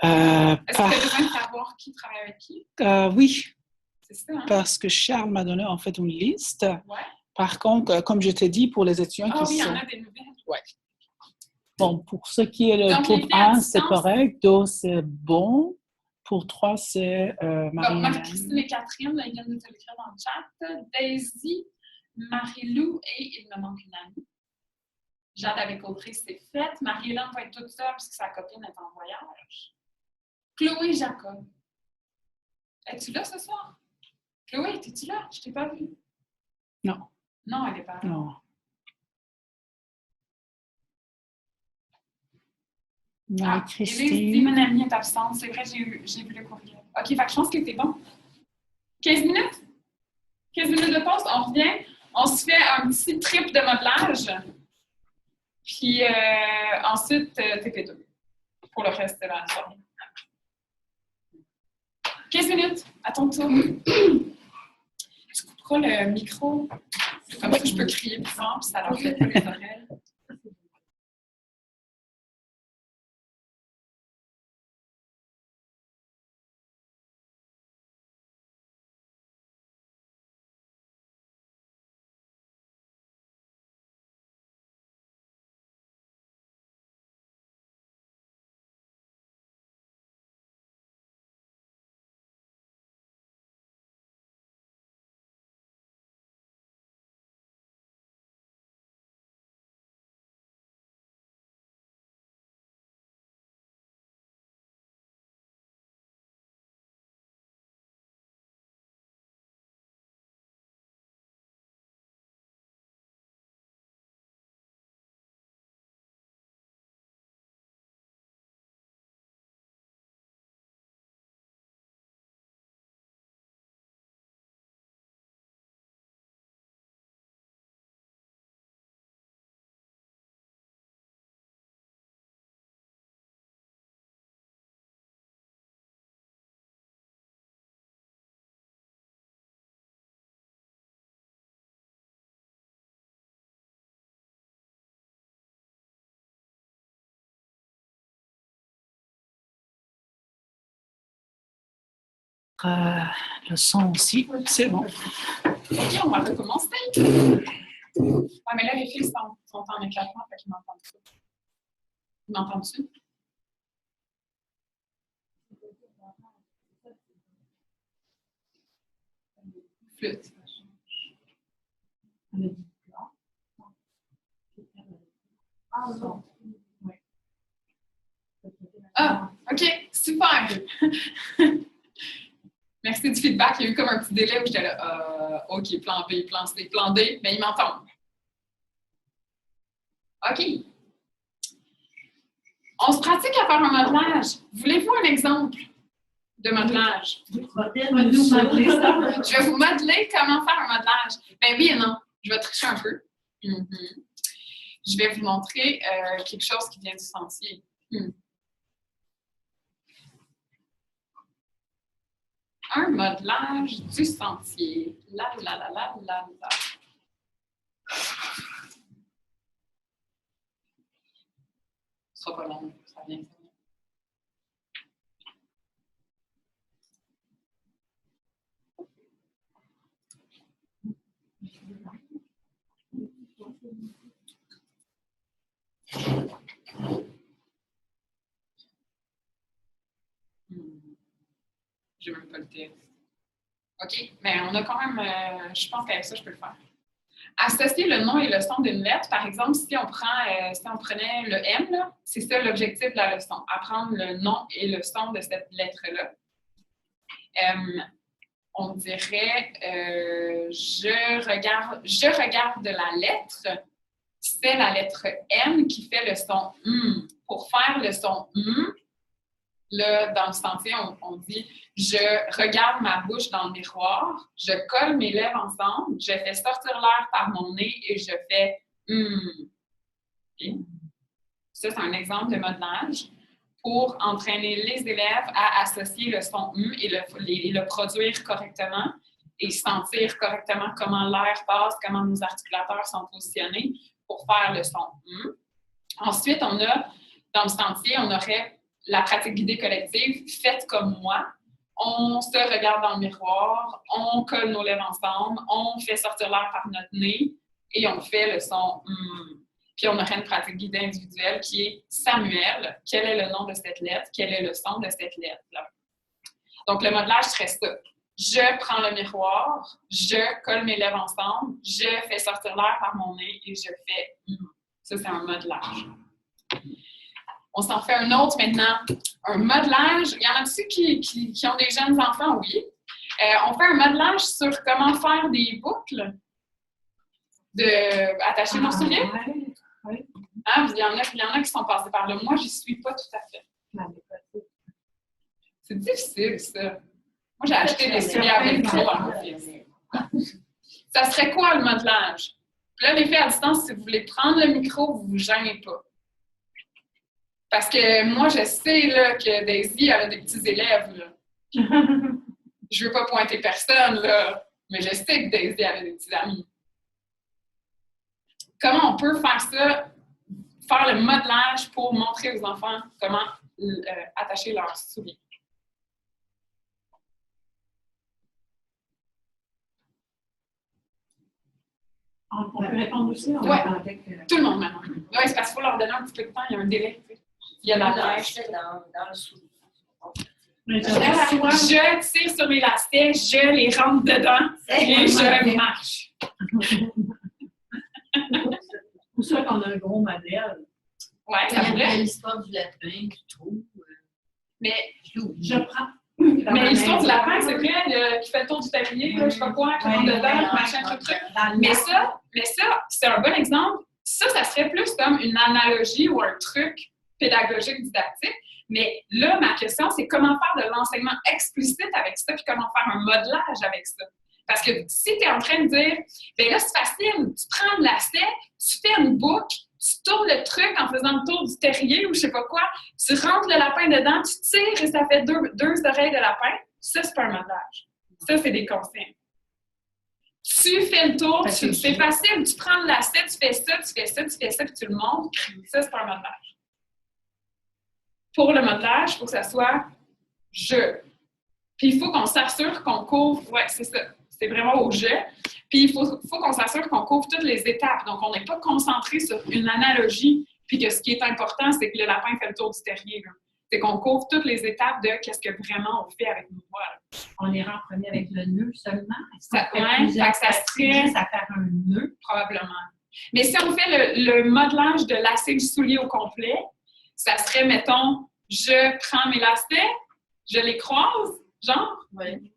Est-ce que tu as besoin de savoir qui travaille avec qui? Oui. C'est ça, hein? Parce que Charles m'a donné en fait une liste. Ouais. Par contre, comme je t'ai dit, pour les étudiants qui oui, il y sont... en a des nouvelles. Ouais. Bon, pour ce qui est le Donc, groupe les filles à 1, c'est distance. correct. 2, c'est bon. Pour 3, c'est Donc, Marie-Hélène. Marie-Christine et Catherine, là, ils viennent de te l'écrire dans le chat. Daisy, Marie-Lou et il me manque une amie. Jade avec Audrey, c'est fait. Marie-Hélène va être toute seule parce que sa copine est en voyage. Chloé Jacob. Es-tu là ce soir? Chloé, es-tu là? Je t'ai pas vue. Non. Non, elle n'est pas là. Non. Élise dit mon amie est absente. C'est vrai, j'ai vu le courriel. OK, fait que je pense que c'est bon. 15 minutes? 15 minutes de pause, on revient. On se fait un petit trip de modelage. Puis ensuite, TP2 pour le reste de la soirée. 15 minutes, à ton tour. Tu couperas le micro. Comme ça, je peux crier plus fort, puis ça leur fait pas les oreilles. Le son aussi, c'est bon. OK, on va recommencer. Ah, mais là, les filles sont en éclatement, fait qu'ils m'entendent pas. Ils m'entendent-tu? Flûte. Ah, OK, super! Merci du feedback. Il y a eu comme un petit délai où j'étais là, OK, plan B, plan C, plan D, mais ils m'entendent. OK. On se pratique à faire un modelage. Voulez-vous un exemple de modelage? Je vais vous modeler comment faire un modelage. Ben oui et non. Je vais tricher un peu. Je vais vous montrer quelque chose qui vient du sentier. Un modelage du sentier. La. Ce sera pas long, ça vient. J'ai même pas le texte. OK, mais on a quand même, je pense qu'avec ça, je peux le faire. Associer le nom et le son d'une lettre. Par exemple, si on prenait le M, c'est ça l'objectif de la leçon, apprendre le nom et le son de cette lettre-là. On dirait je regarde la lettre. C'est la lettre M qui fait le son M. Pour faire le son M, là, dans le sentier, on dit « Je regarde ma bouche dans le miroir, je colle mes lèvres ensemble, je fais sortir l'air par mon nez et je fais « Okay. » Ça, c'est un exemple de modelage pour entraîner les élèves à associer le son « et le produire correctement et sentir correctement comment l'air passe, comment nos articulateurs sont positionnés pour faire le son « Ensuite, dans le sentier, on aurait la pratique guidée collective, faites comme moi. On se regarde dans le miroir, on colle nos lèvres ensemble, on fait sortir l'air par notre nez et on fait le son « Puis on aurait une pratique guidée individuelle qui est Samuel, quel est le nom de cette lettre, quel est le son de cette lettre-là. Donc le modelage serait ça. je prends le miroir, je colle mes lèvres ensemble, je fais sortir l'air par mon nez et je fais Ça, c'est un modelage. On s'en fait un autre maintenant. Un modelage, il y en a-tu qui ont des jeunes enfants? Oui. On fait un modelage sur comment faire des boucles attacher mon soulier. Oui. Hein? Il y en a qui sont passés par là. Moi, je n'y suis pas tout à fait. C'est difficile, ça. Moi, j'ai acheté des souliers avec trop à mon fils. Ça serait quoi le modelage? Puis là, les filles à distance, si vous voulez prendre le micro, vous ne vous gênez pas. Parce que moi, je sais là, que Daisy a des petits élèves. Là. Je ne veux pas pointer personne, là, mais je sais que Daisy avait des petits amis. Comment on peut faire ça, faire le modelage pour montrer aux enfants comment attacher leurs souliers? On peut répondre aussi? Oui, tout le monde maintenant. Oui, c'est parce qu'il faut leur donner un petit peu de temps, il y a un délai. Tu sais. Il y a la neige. Dans le soulier. Je tire sur mes lacets, je les rentre dedans et je marche. C'est pour ça qu'on a un gros modèle. Oui, ça Il y a pourrait. l'histoire du lapin, du trou. Mais Je prends. Mais l'histoire du lapin, c'est vrai, qui fait le tour du terrier, là, je sais pas quoi, qui rentre dedans, machin, truc. Mais ça, c'est un bon exemple. Ça serait plus comme une analogie ou un truc pédagogique, didactique. Mais là, ma question, c'est comment faire de l'enseignement explicite avec ça, puis comment faire un modelage avec ça. Parce que si tu es en train de dire, bien là, c'est facile, tu prends le lacet, tu fais une boucle, tu tournes le truc en faisant le tour du terrier ou je sais pas quoi, tu rentres le lapin dedans, tu tires et ça fait deux oreilles de lapin. Ça, c'est pas un modelage. Ça, c'est des consignes. Tu fais le tour, c'est facile, tu prends le lacet, tu fais ça, tu fais ça, tu fais ça, puis tu le montres. Ça, c'est pas un modelage. Pour le modelage, il faut que ça soit « je ». Puis il faut qu'on s'assure qu'on couvre, ouais, c'est ça, c'est vraiment au « je ». Puis il faut qu'on s'assure qu'on couvre toutes les étapes. Donc, on n'est pas concentré sur une analogie, puis que ce qui est important, c'est que le lapin fait le tour du terrier. Là. C'est qu'on couvre toutes les étapes de qu'est-ce que vraiment on fait avec nos doigts. Là. On ira en premier avec le nœud seulement. Ça serait ça faire un nœud. Probablement. Mais si on fait le modelage de lacet du soulier au complet, ça serait, mettons, je prends mes lacets, je les croise, genre. Oui.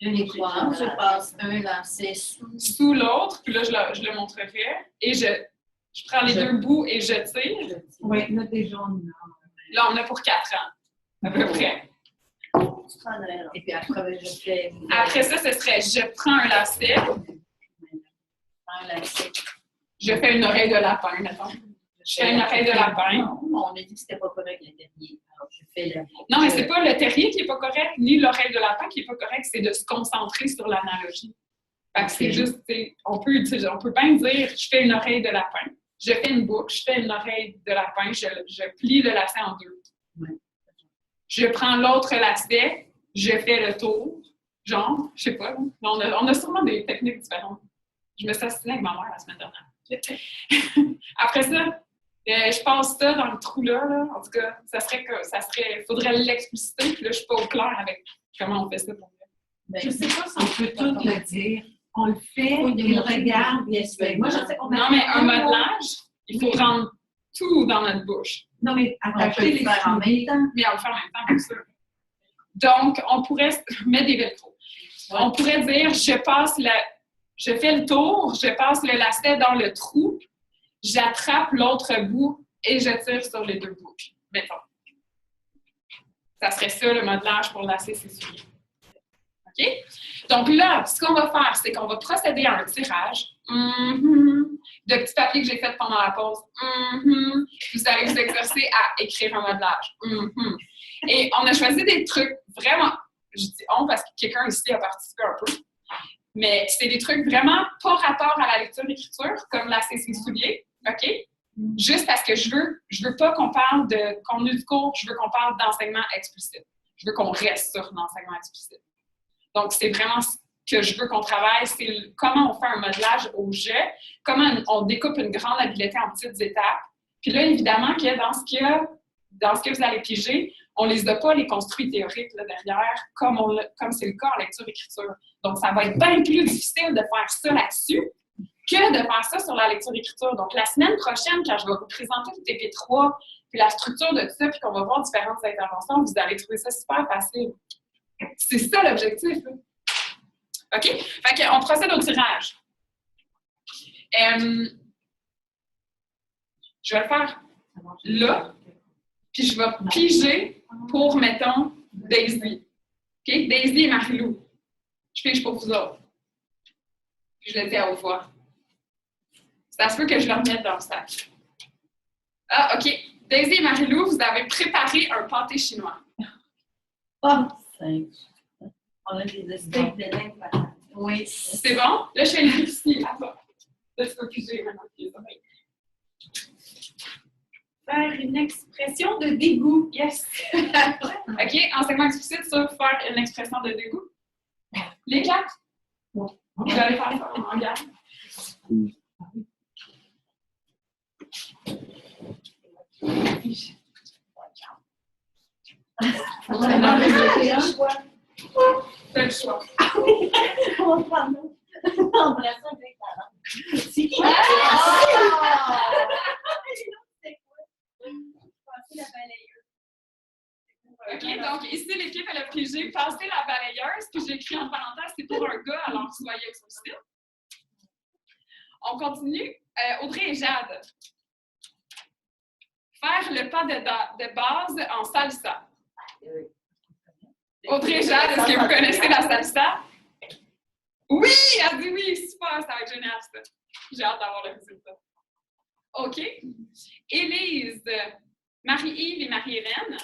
Je les croise, je passe un lacet sous l'autre, puis là, je le montrerai. Et je prends les deux bouts et je tire. Oui, là, déjà, là, on a pour 4 ans, à peu près. Et puis après, je fais... Après ça, ce serait, je prends un lacet. Je fais une oreille de lapin, mettons. Je fais une oreille de lapin. Non, on a dit que c'était pas correct, le terrier. Alors, je fais le... Non, mais c'est pas le terrier qui est pas correct, ni l'oreille de lapin qui est pas correct, c'est de se concentrer sur l'analogie. Fait que c'est juste, on peut bien dire, je fais une oreille de lapin, je fais une boucle, je fais une oreille de lapin, je plie le lacet en deux. Ouais. Je prends l'autre lacet, je fais le tour, genre, je sais pas, on a sûrement des techniques différentes. Je me suis assinée avec ma mère la semaine dernière. Après ça, je passe ça dans le trou-là, là. En tout cas, il faudrait l'expliciter, puis là, je suis pas au clair avec comment on fait ça pour moi. Je sais pas si on peut tout le dire. On le fait, il regarde, il essaie. Moi, je sais qu'on non, mais un modelage, il faut rendre tout dans notre bouche. Non, mais attacher les faire en même temps. Mais on le fait en même temps, bien sûr. Donc, on pourrait mettre des velcro. Ouais. On pourrait dire, je fais le tour, je passe le lacet dans le trou, j'attrape l'autre bout et je tire sur les deux boucles. Mettons. Ça serait ça le modelage pour lasser ses souliers. OK? Donc là, ce qu'on va faire, c'est qu'on va procéder à un tirage de petits papiers que j'ai fait pendant la pause. Vous allez vous exercer à écrire un modelage. Et on a choisi des trucs vraiment, je dis on parce que quelqu'un ici a participé un peu, mais c'est des trucs vraiment pas rapport à la lecture-écriture, comme lasser ses souliers, OK? Juste parce que je veux pas qu'on parle de contenu du cours, je veux qu'on parle d'enseignement explicite. Je veux qu'on reste sur l'enseignement explicite. Donc, c'est vraiment ce que je veux qu'on travaille, c'est comment on fait un modelage au jet, comment on découpe une grande habileté en petites étapes. Puis là, évidemment, que dans ce que vous allez piger, on les a pas, les construits théoriques là, derrière, comme c'est le cas en lecture-écriture. Donc, ça va être bien plus difficile de faire ça là-dessus que de faire ça sur la lecture-écriture. Donc, la semaine prochaine, quand je vais vous présenter le TP3, puis la structure de tout ça, puis qu'on va voir différentes interventions, vous allez trouver ça super facile. C'est ça l'objectif. Là. OK? Fait qu'on procède au tirage. Je vais le faire là, puis je vais piger pour, mettons, Daisy. OK? Daisy et Marie-Lou. Je pige pour vous autres. Puis je le dis à haute voix. Ça se peut que je le remette dans le sac. Ah, OK. Daisy et Marie-Lou, vous avez préparé un pâté chinois. Oh, On a des steaks de dingue patates. oui. C'est bon? Là, je fais une ici. Attends. Là, je peux piger maintenant. Faire une expression de dégoût. Yes! OK, enseignement explicite sur faire une expression de dégoût. Les quatre? Vous allez faire ça en garde. Fais le choix. On va prendre l'embrassement avec ta langue. C'est qui? Passer la balayeuse. OK, donc ici, l'équipe, elle a pigé passer la balayeuse, puis j'ai écrit en parenthèse, c'est pour un gars, alors soyez explicite. On continue. Audrey et Jade. Faire le pas de base en salsa. Audrey et Jade, est-ce que vous connaissez la salsa? Oui! Elle dit oui, super, ça va être génial, ça. J'ai hâte d'avoir le résultat. OK. Élise, Marie-Yves et Marie-Hélène.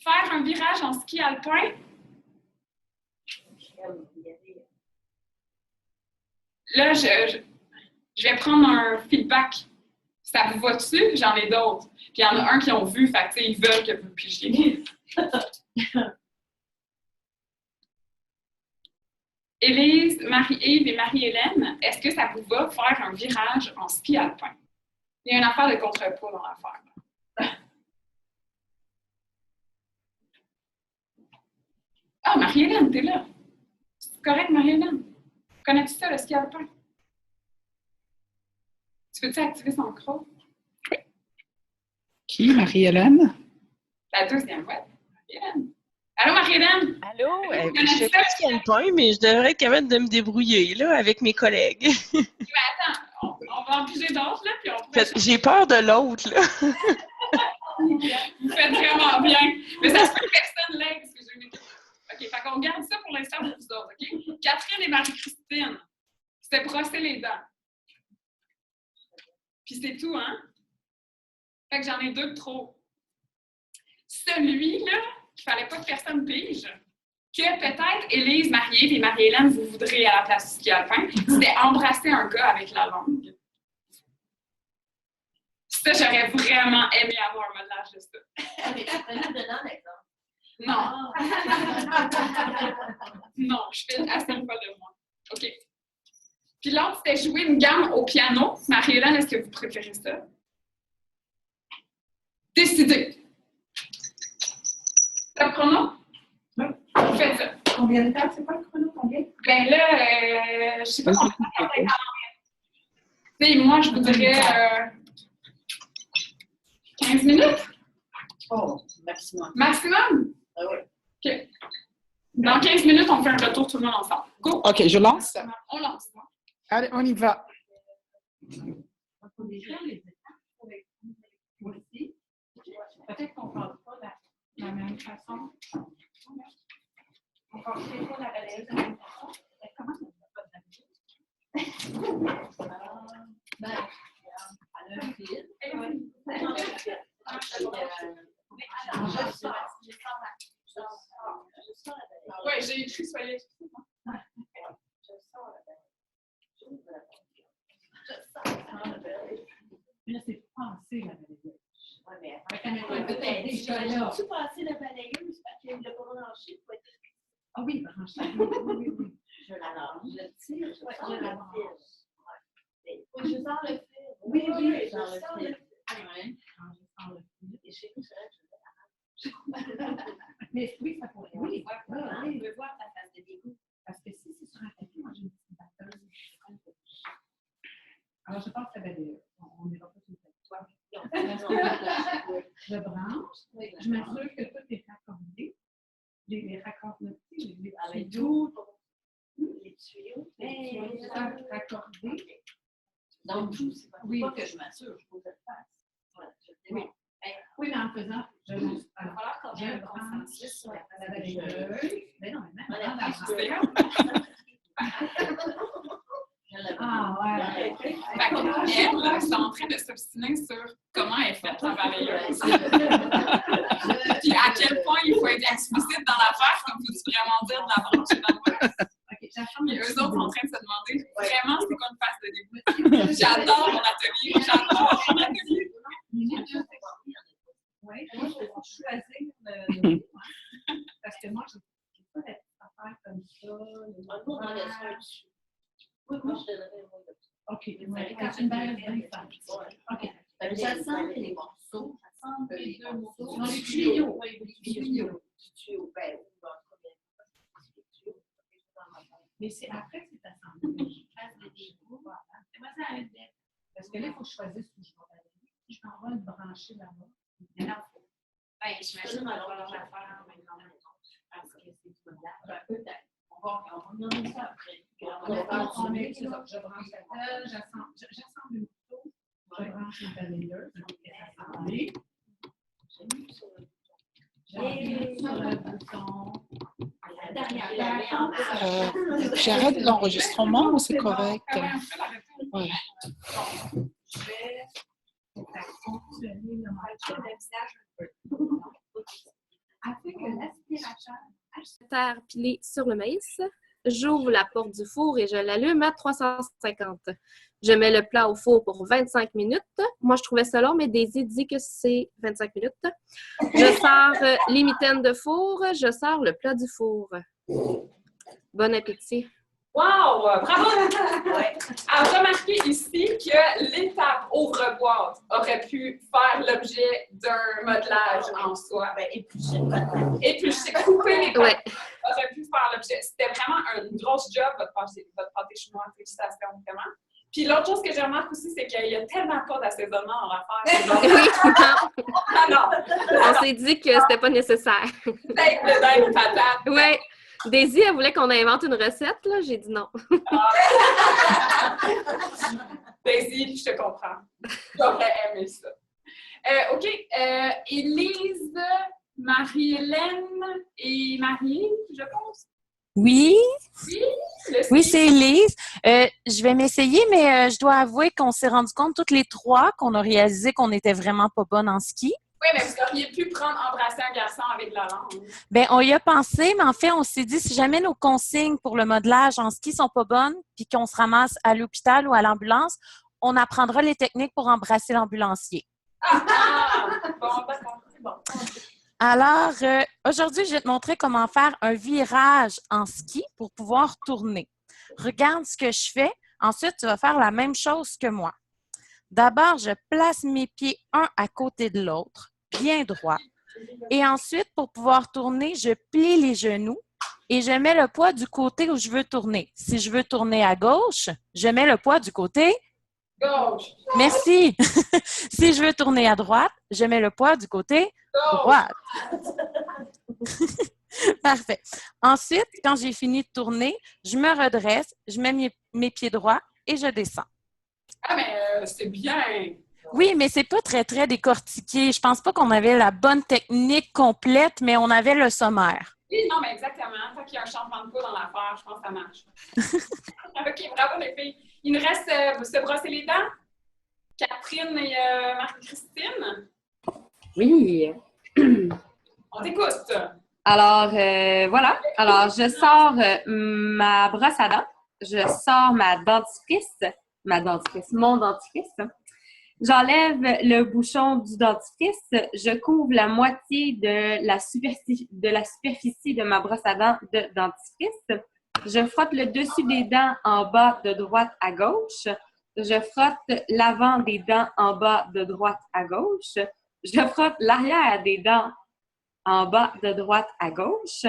Faire un virage en ski alpin. Là, je vais prendre un feedback. Ça vous va dessus? J'en ai d'autres. Puis il y en a un qui ont vu, fait que ils veulent que vous le pigiez. Élise, Marie-Yves et Marie-Hélène, est-ce que ça vous va faire un virage en ski alpin? Il y a une affaire de contrepoids dans l'affaire. Ah, Marie-Hélène, t'es là. C'est correct, Marie-Hélène? Connais-tu ça, le ski alpin? Tu peux-tu activer son micro? Qui, Marie-Hélène? La deuxième, ouais. Marie-Hélène. Allô, Marie-Hélène? Allô? Vous Je connaissez fais ça? pas ski alpin, mais je devrais être capable de me débrouiller là, avec mes collègues. Mais attends, on va en piger d'autres, là, puis on pourrait... J'ai peur de l'autre, là. Vous faites vraiment bien. Mais ça se peut que personne l'aide, parce que j'ai une équipe. OK, fait qu'on garde ça pour l'instant pour vous autres, OK? Catherine et Marie-Christine, c'était brosser les dents. Puis c'est tout, hein? Fait que j'en ai deux de trop. Celui-là, qu'il ne fallait pas que personne pige, que peut-être Élise, Marie-Yves et Marie-Hélène, vous voudrez à la place du ski alpin, c'était embrasser un gars avec la langue. Ça, j'aurais vraiment aimé avoir un modèle de ça. Mais tu peux nous donner un exemple. Non. Non, je fais assez pas de moi. OK. Puis l'autre, c'était jouer une gamme au piano. Marie-Hélène, est-ce que vous préférez ça? Décidez. C'est le chrono? Oui. Vous faites ça. Combien de temps? C'est quoi le chrono? Combien? Ben là, je sais pas combien de temps ça va être. Tu sais, moi, je vous dirais 15 minutes. Oh, maximum. Maximum? Ah oui. OK. Dans 15 minutes, on fait un retour tout le monde ensemble. Go! OK, je lance. On lance. Allez, on y va. Il faut décrire les étapes avec vous aussi. Peut-être qu'on ne parle pas de la même façon. On ne parle pas de la balayeuse de la même façon. Mais comment on ne fait pas de la balayeuse? Elle a un fil. Oui, j'ai écrit soyez explicite. Là, c'est penser la balayeuse. Oui, mais Peut-être déjà là. tu passer la balayeuse parce qu'il ne l'a pas branché pour être. Ah oui, branché. Oui. Je la lance. Je le tire. Je sors le fil. Oui, je sors le fil. Oui, je je sors le sors fil. le Ouais. Quand je sens le fil. Et chez nous, c'est vrai que je Mais oui, ça pourrait. Oui, on veut voir ta face de dégoût. parce que si c'est sur un tapis, moi j'ai une petite batteuse. Alors je pense que ça va aller. On n'ira pas sur le tapis. Je branche, je m'assure que tout est raccordé. Les raccords, avec tout, les tuyaux, raccordés. Donc, tout, c'est pas, Oui. pas que je m'assure, je peux le faire. Voilà, Oui. Oui, mais en faisant, Il va falloir qu'on ait un consensus sur la balayeuse. Mais non, mais même. Ah, ouais. Fait qu'elle, là, c'est en train de s'obstiner sur comment est faite la balayeuse. Puis à quel point il faut être explicite dans l'affaire, comme faut-tu vraiment dire de la brancher dans le box. Puis eux autres sont en train de se demander vraiment c'est quoi une face de dégoût. J'adore mon atelier, j'adore mon atelier. Oui, moi, je vais choisir parce que moi, je n'ai pas la petite affaire comme ça. Oui, moi, je donnerais un mot de ça. OK, quand une balle bien simple. OK. Ça sent les morceaux, ça sent les deux morceaux. Non, les tuyaux. Les tuyaux. Mais c'est après que c'est assemblé. Parce que là, il faut que je choisisse où je vais aller. Si je m'en vais le brancher là-bas. Ben, j'imagine qu'on va falloir la faire maintenant. Parce que c'est du modèle. Peut-être. On va regarder ça après. Je branche la tête, j'assemble le couteau, je branche la balayeuse, assemblée. J'appuie sur le bouton. J'arrête l'enregistrement ou c'est correct? Ah ouais, on peut l'arrêter. Ouais. Je vais fonctionner le afin que l'aspirateur. Terre pilée sur le maïs. J'ouvre la porte du four et je l'allume à 350. Je mets le plat au four pour 25 minutes. Moi, je trouvais ça long, mais Daisy dit que c'est 25 minutes. Je sors les mitaines de four. Je sors le plat du four. Bon appétit. Wow! Bravo! À remarquer ici que l'étape ouvre-boîte aurait pu faire l'objet d'un modelage en soi. Éplucher, couper les pâtes aurait pu faire l'objet. C'était vraiment un gros job, votre pâté chinois. Félicitations, vraiment. Puis l'autre chose que je remarque aussi, c'est qu'il n'y a tellement pas d'assaisonnement en affaires. Ah non! On s'est dit que c'était pas nécessaire. Steak de dinde patate. Oui. Daisy, elle voulait qu'on invente une recette, là. J'ai dit non. Daisy, je te comprends. J'aurais aimé ça. OK. Élise, Marie-Hélène et Marie, je pense. Oui, Oui, c'est Élise. Je vais m'essayer, mais je dois avouer qu'on s'est rendu compte toutes les trois qu'on a réalisé qu'on n'était vraiment pas bonnes en ski. Oui, mais vous auriez pu embrasser un garçon avec de la langue. Bien, on y a pensé, mais en fait, on s'est dit, si jamais nos consignes pour le modelage en ski sont pas bonnes, puis qu'on se ramasse à l'hôpital ou à l'ambulance, on apprendra les techniques pour embrasser l'ambulancier. Bon, d'accord, c'est bon. Alors, aujourd'hui, je vais te montrer comment faire un virage en ski pour pouvoir tourner. Regarde ce que je fais. Ensuite, tu vas faire la même chose que moi. D'abord, je place mes pieds un à côté de l'autre, bien droit. Et ensuite, pour pouvoir tourner, je plie les genoux et je mets le poids du côté où je veux tourner. Si je veux tourner à gauche, je mets le poids du côté Gauche. Merci. Si je veux tourner à droite, je mets le poids du côté droite. Parfait. Ensuite, quand j'ai fini de tourner, je me redresse, je mets mes pieds droits et je descends. Ah, mais c'est bien. Oui, mais c'est pas très, très décortiqué. Je pense pas qu'on avait la bonne technique complète, mais on avait le sommaire. Oui, non, mais exactement. Tant qu'il y a un changement de peau dans l'affaire, je pense que ça marche. OK, bravo les filles. Il nous reste se brosser les dents. Catherine et Marie-Christine. Oui. On t'écoute. Alors, voilà. Alors, je sors ma brosse à dents. Je sors mon dentifrice. J'enlève le bouchon du dentifrice. Je couvre la moitié de la superficie de ma brosse à dents de dentifrice. Je frotte le dessus des dents en bas de droite à gauche. Je frotte l'avant des dents en bas de droite à gauche. Je frotte l'arrière des dents en bas de droite à gauche.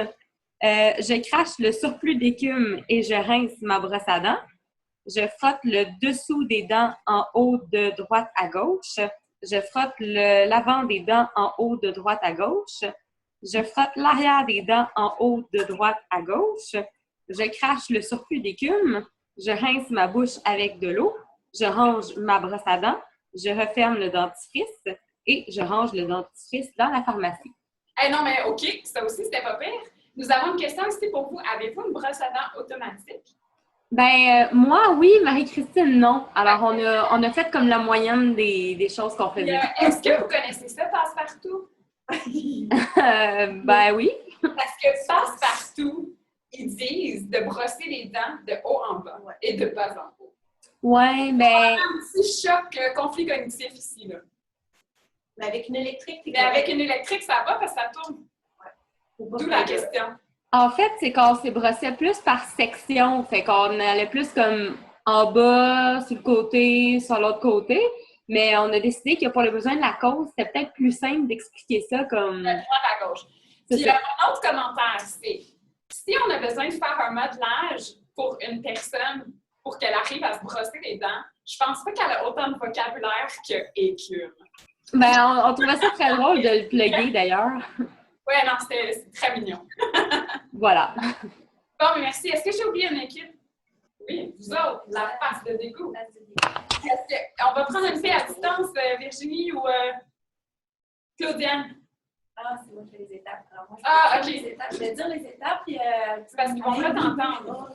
Je crache le surplus d'écume et je rince ma brosse à dents. Je frotte le dessous des dents en haut de droite à gauche. Je frotte l'avant des dents en haut de droite à gauche. Je frotte l'arrière des dents en haut de droite à gauche. Je crache le surplus d'écume. Je rince ma bouche avec de l'eau. Je range ma brosse à dents. Je referme le dentifrice et je range le dentifrice dans la pharmacie. Eh non, mais OK, ça aussi, c'était pas pire. Nous avons une question aussi pour vous. Avez-vous une brosse à dents automatique? Moi, oui, Marie-Christine, non. Alors, on a fait comme la moyenne des choses qu'on faisait. Est-ce que vous connaissez ça, Passe-Partout? Oui. Parce que Passe-Partout, ils disent de brosser les dents de haut en bas et de bas en haut. Ouais, On a un petit choc, conflit cognitif ici, là. Mais avec une électrique, Mais avec une électrique, ça va parce que ça tourne. D'où la question. En fait, c'est qu'on s'est brossé plus par section. Fait qu'on allait plus comme en bas, sur le côté, sur l'autre côté. Mais on a décidé que pour le besoin de la cause, c'était peut-être plus simple d'expliquer ça comme... De droite à gauche. Puis un autre commentaire, c'est si on a besoin de faire un modelage pour une personne pour qu'elle arrive à se brosser les dents, je pense pas qu'elle a autant de vocabulaire que écume. On trouvait ça très drôle de le plugger d'ailleurs. Oui, non, c'est très mignon. Voilà. Bon, mais merci. Est-ce que j'ai oublié une équipe? Oui, vous autres, la face de dégoût. On va prendre une fille à distance, Virginie ou Claudiane? Ah, c'est moi qui fais les étapes. Alors, moi, OK. Les étapes. Je vais dire les étapes. Puis, c'est parce qu'ils vont pas t'entendre.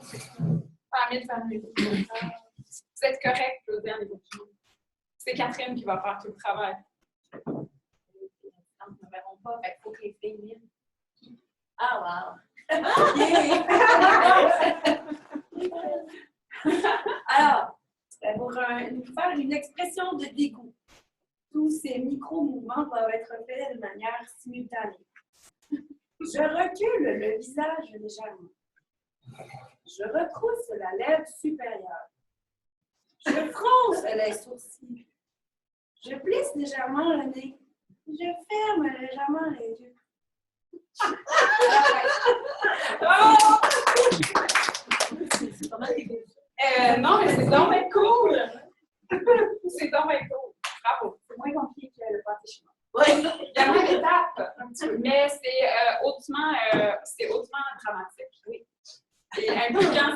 Pas mieux de faire mieux. Vous êtes correct, Claudiane et Virginie. C'est Catherine qui va faire tout le travail. Ils ne verront pas, fait qu'il faut que les filles lisent. Ah, wow! Alors, pour faire une expression de dégoût, tous ces micro-mouvements doivent être faits de manière simultanée. Je recule le visage légèrement. Je retrousse la lèvre supérieure. Je fronce les sourcils. Je plisse légèrement le nez. Je ferme légèrement les yeux. C'est pas mal dégoût. Non, mais c'est donc bien cool! C'est donc bien cool. Bravo. C'est moins compliqué que le pâté chinois. Il y a moins d'étapes, un petit peu, mais c'est hautement dramatique. Oui. Et impliquant.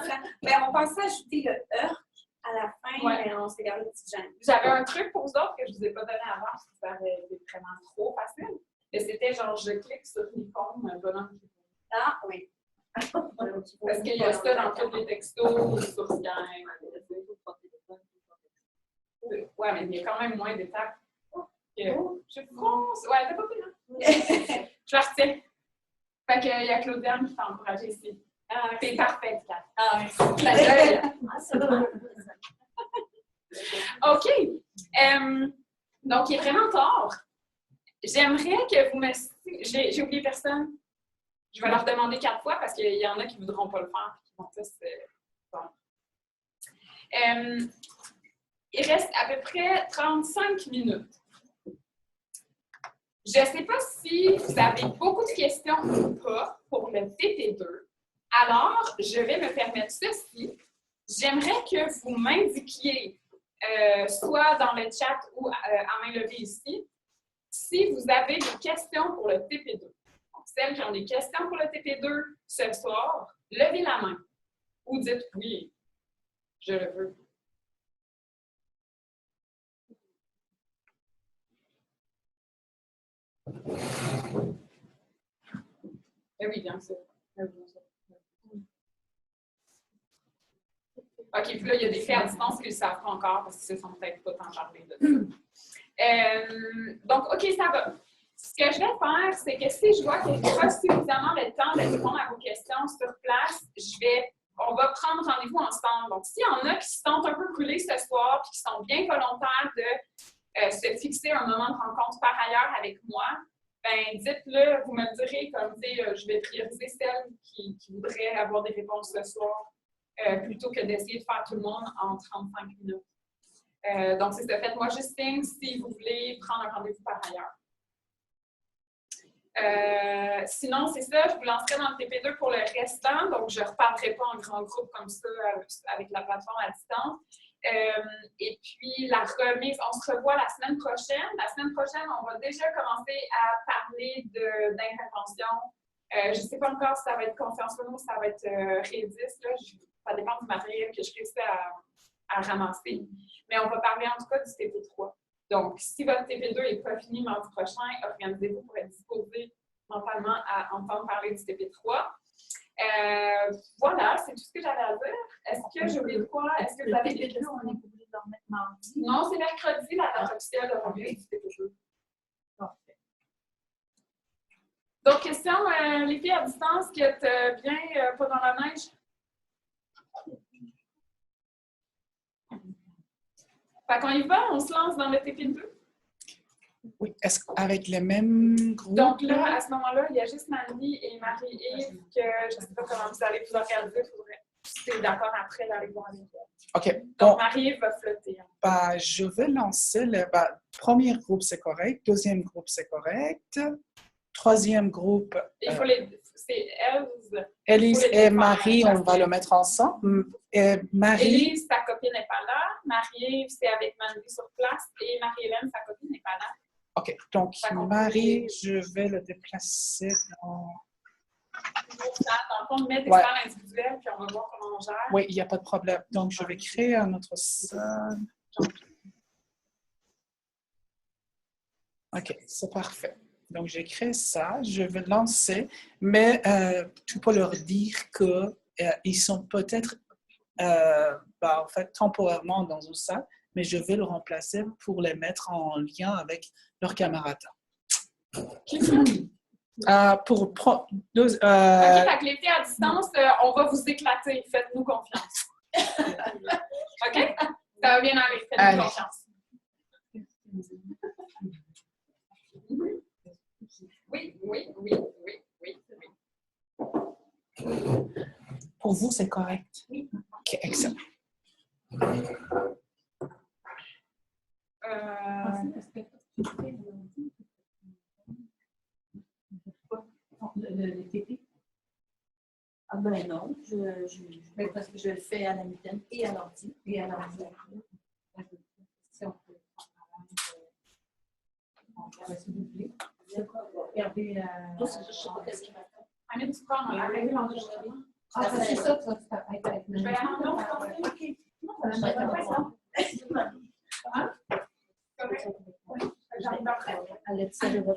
On pensait ajouter le heurt à la fin, mais on s'est gardé le petit gêne. J'avais un truc pour vous autres que je ne vous ai pas donné avant, parce que ça avait été vraiment trop facile. Mais c'était genre, je clique sur l'icône, bonhomme qui... Ah, oui. Parce qu'il y a ça dans tous les textos, sur Skype. Ouais, mais il y a quand même moins d'étapes. Je fronce. Ouais, t'as pas pris, hein? Je la retiens. Fait qu'il y a Claudiane qui t'a encouragé ici. T'es parfaite, Kat. Ah, oui. OK. Donc, il est vraiment tard. J'aimerais que vous me... J'ai oublié personne. Je vais leur demander 4 fois parce qu'il y en a qui ne voudront pas le faire. Qui vont tous, il reste à peu près 35 minutes. Je ne sais pas si vous avez beaucoup de questions ou pas pour le TP2. Alors, je vais me permettre ceci. J'aimerais que vous m'indiquiez, soit dans le chat ou à main levée ici, si vous avez des questions pour le TP2. Donc, celles qui ont des questions pour le TP2 ce soir, levez la main ou dites oui, je le veux. Oui, bien sûr. OK, puis là, il y a des faits à distance qui ne le savent pas encore parce qu'ils ne se sont peut-être pas tant parlé de ça. Donc, OK, ça va. Ce que je vais faire, c'est que si je vois que je n'ai pas suffisamment le temps de répondre à vos questions sur place, on va prendre rendez-vous ensemble. Donc, s'il y en a qui se sentent un peu coulés ce soir et qui sont bien volontaires de se fixer un moment de rencontre par ailleurs avec moi, ben dites-le, vous me direz, comme je vais prioriser celles qui voudraient avoir des réponses ce soir, plutôt que d'essayer de faire tout le monde en 35 minutes. Donc, c'est ça. Faites-moi juste signe si vous voulez prendre un rendez-vous par ailleurs. Sinon, c'est ça, je vous lancerai dans le TP2 pour le restant, donc je ne reparlerai pas en grand groupe comme ça avec la plateforme à distance. Et puis, la remise, on se revoit la semaine prochaine. La semaine prochaine, on va déjà commencer à parler d'intervention. Je ne sais pas encore si ça va être Confiance Renault ou si ça va être Redis. Ça dépend du matériel que je réussis à ramasser. Mais on va parler en tout cas du TP3. Donc, si votre TP2 n'est pas fini mardi prochain, organisez-vous pour être disposé mentalement à entendre parler du TP3. Voilà, c'est tout ce que j'avais à dire. Est-ce que j'ai oublié de quoi? Est-ce que vous avez des questions? On est obligé de le remettre mardi. Non, c'est mercredi, la date officielle de remise du TP2. Parfait. D'autres questions, les filles à distance qui êtes bien pas dans la neige? Fait qu'on y va, on se lance dans le TP2. Oui, est-ce qu'avec les mêmes groupes? Donc là, à ce moment-là, il y a juste Marie et Marie-Yves que je ne sais pas comment vous allez vous organiser. Si tu es d'accord après d'aller voir les autres. OK. Donc Bon, Marie-Yves va flotter. je vais lancer le premier groupe, c'est correct. Deuxième groupe, c'est correct. Troisième groupe, Il faut c'est Élise faut les et faire Marie, on va chacun. le mettre ensemble. Et Marie, Élise, sa copine n'est pas là. Marie-Yves, c'est avec Mandy sur place. Et Marie-Hélène, sa copine n'est pas là. OK. Donc, Fait qu'on Marie, je vais le déplacer dans... Dans le fond, on met des Ouais. salles individuelles, puis on va voir comment on gère. Oui, il n'y a pas de problème. Donc, je vais créer un autre salle. OK, c'est parfait. Donc, j'ai créé ça, je vais lancer, mais tu peux leur dire qu'ils sont peut-être, en fait, temporairement dans une salle, mais je vais le remplacer pour les mettre en lien avec leurs camarades. OK, fait que les filles à distance, on va vous éclater. Faites-nous confiance. OK? Ça va bien aller. Faites-nous Allez. confiance. Oui. Pour vous, c'est correct? Oui. OK, excellent. Le TP? Ah ben non, parce que je le fais à la mitaine et à l'ordi. Et à l'ordi. Si on peut s'il vous plaît. Regardez. Je sais pas qu'est-ce qu'il va faire. Annie, tu prends la règle d'enregistrement? Ah, c'est ça, tu vas faire avec Je vais aller en autre. OK. Non, ça va être pas ça. Hein? Correct? J'arrive après. Alexa, je vais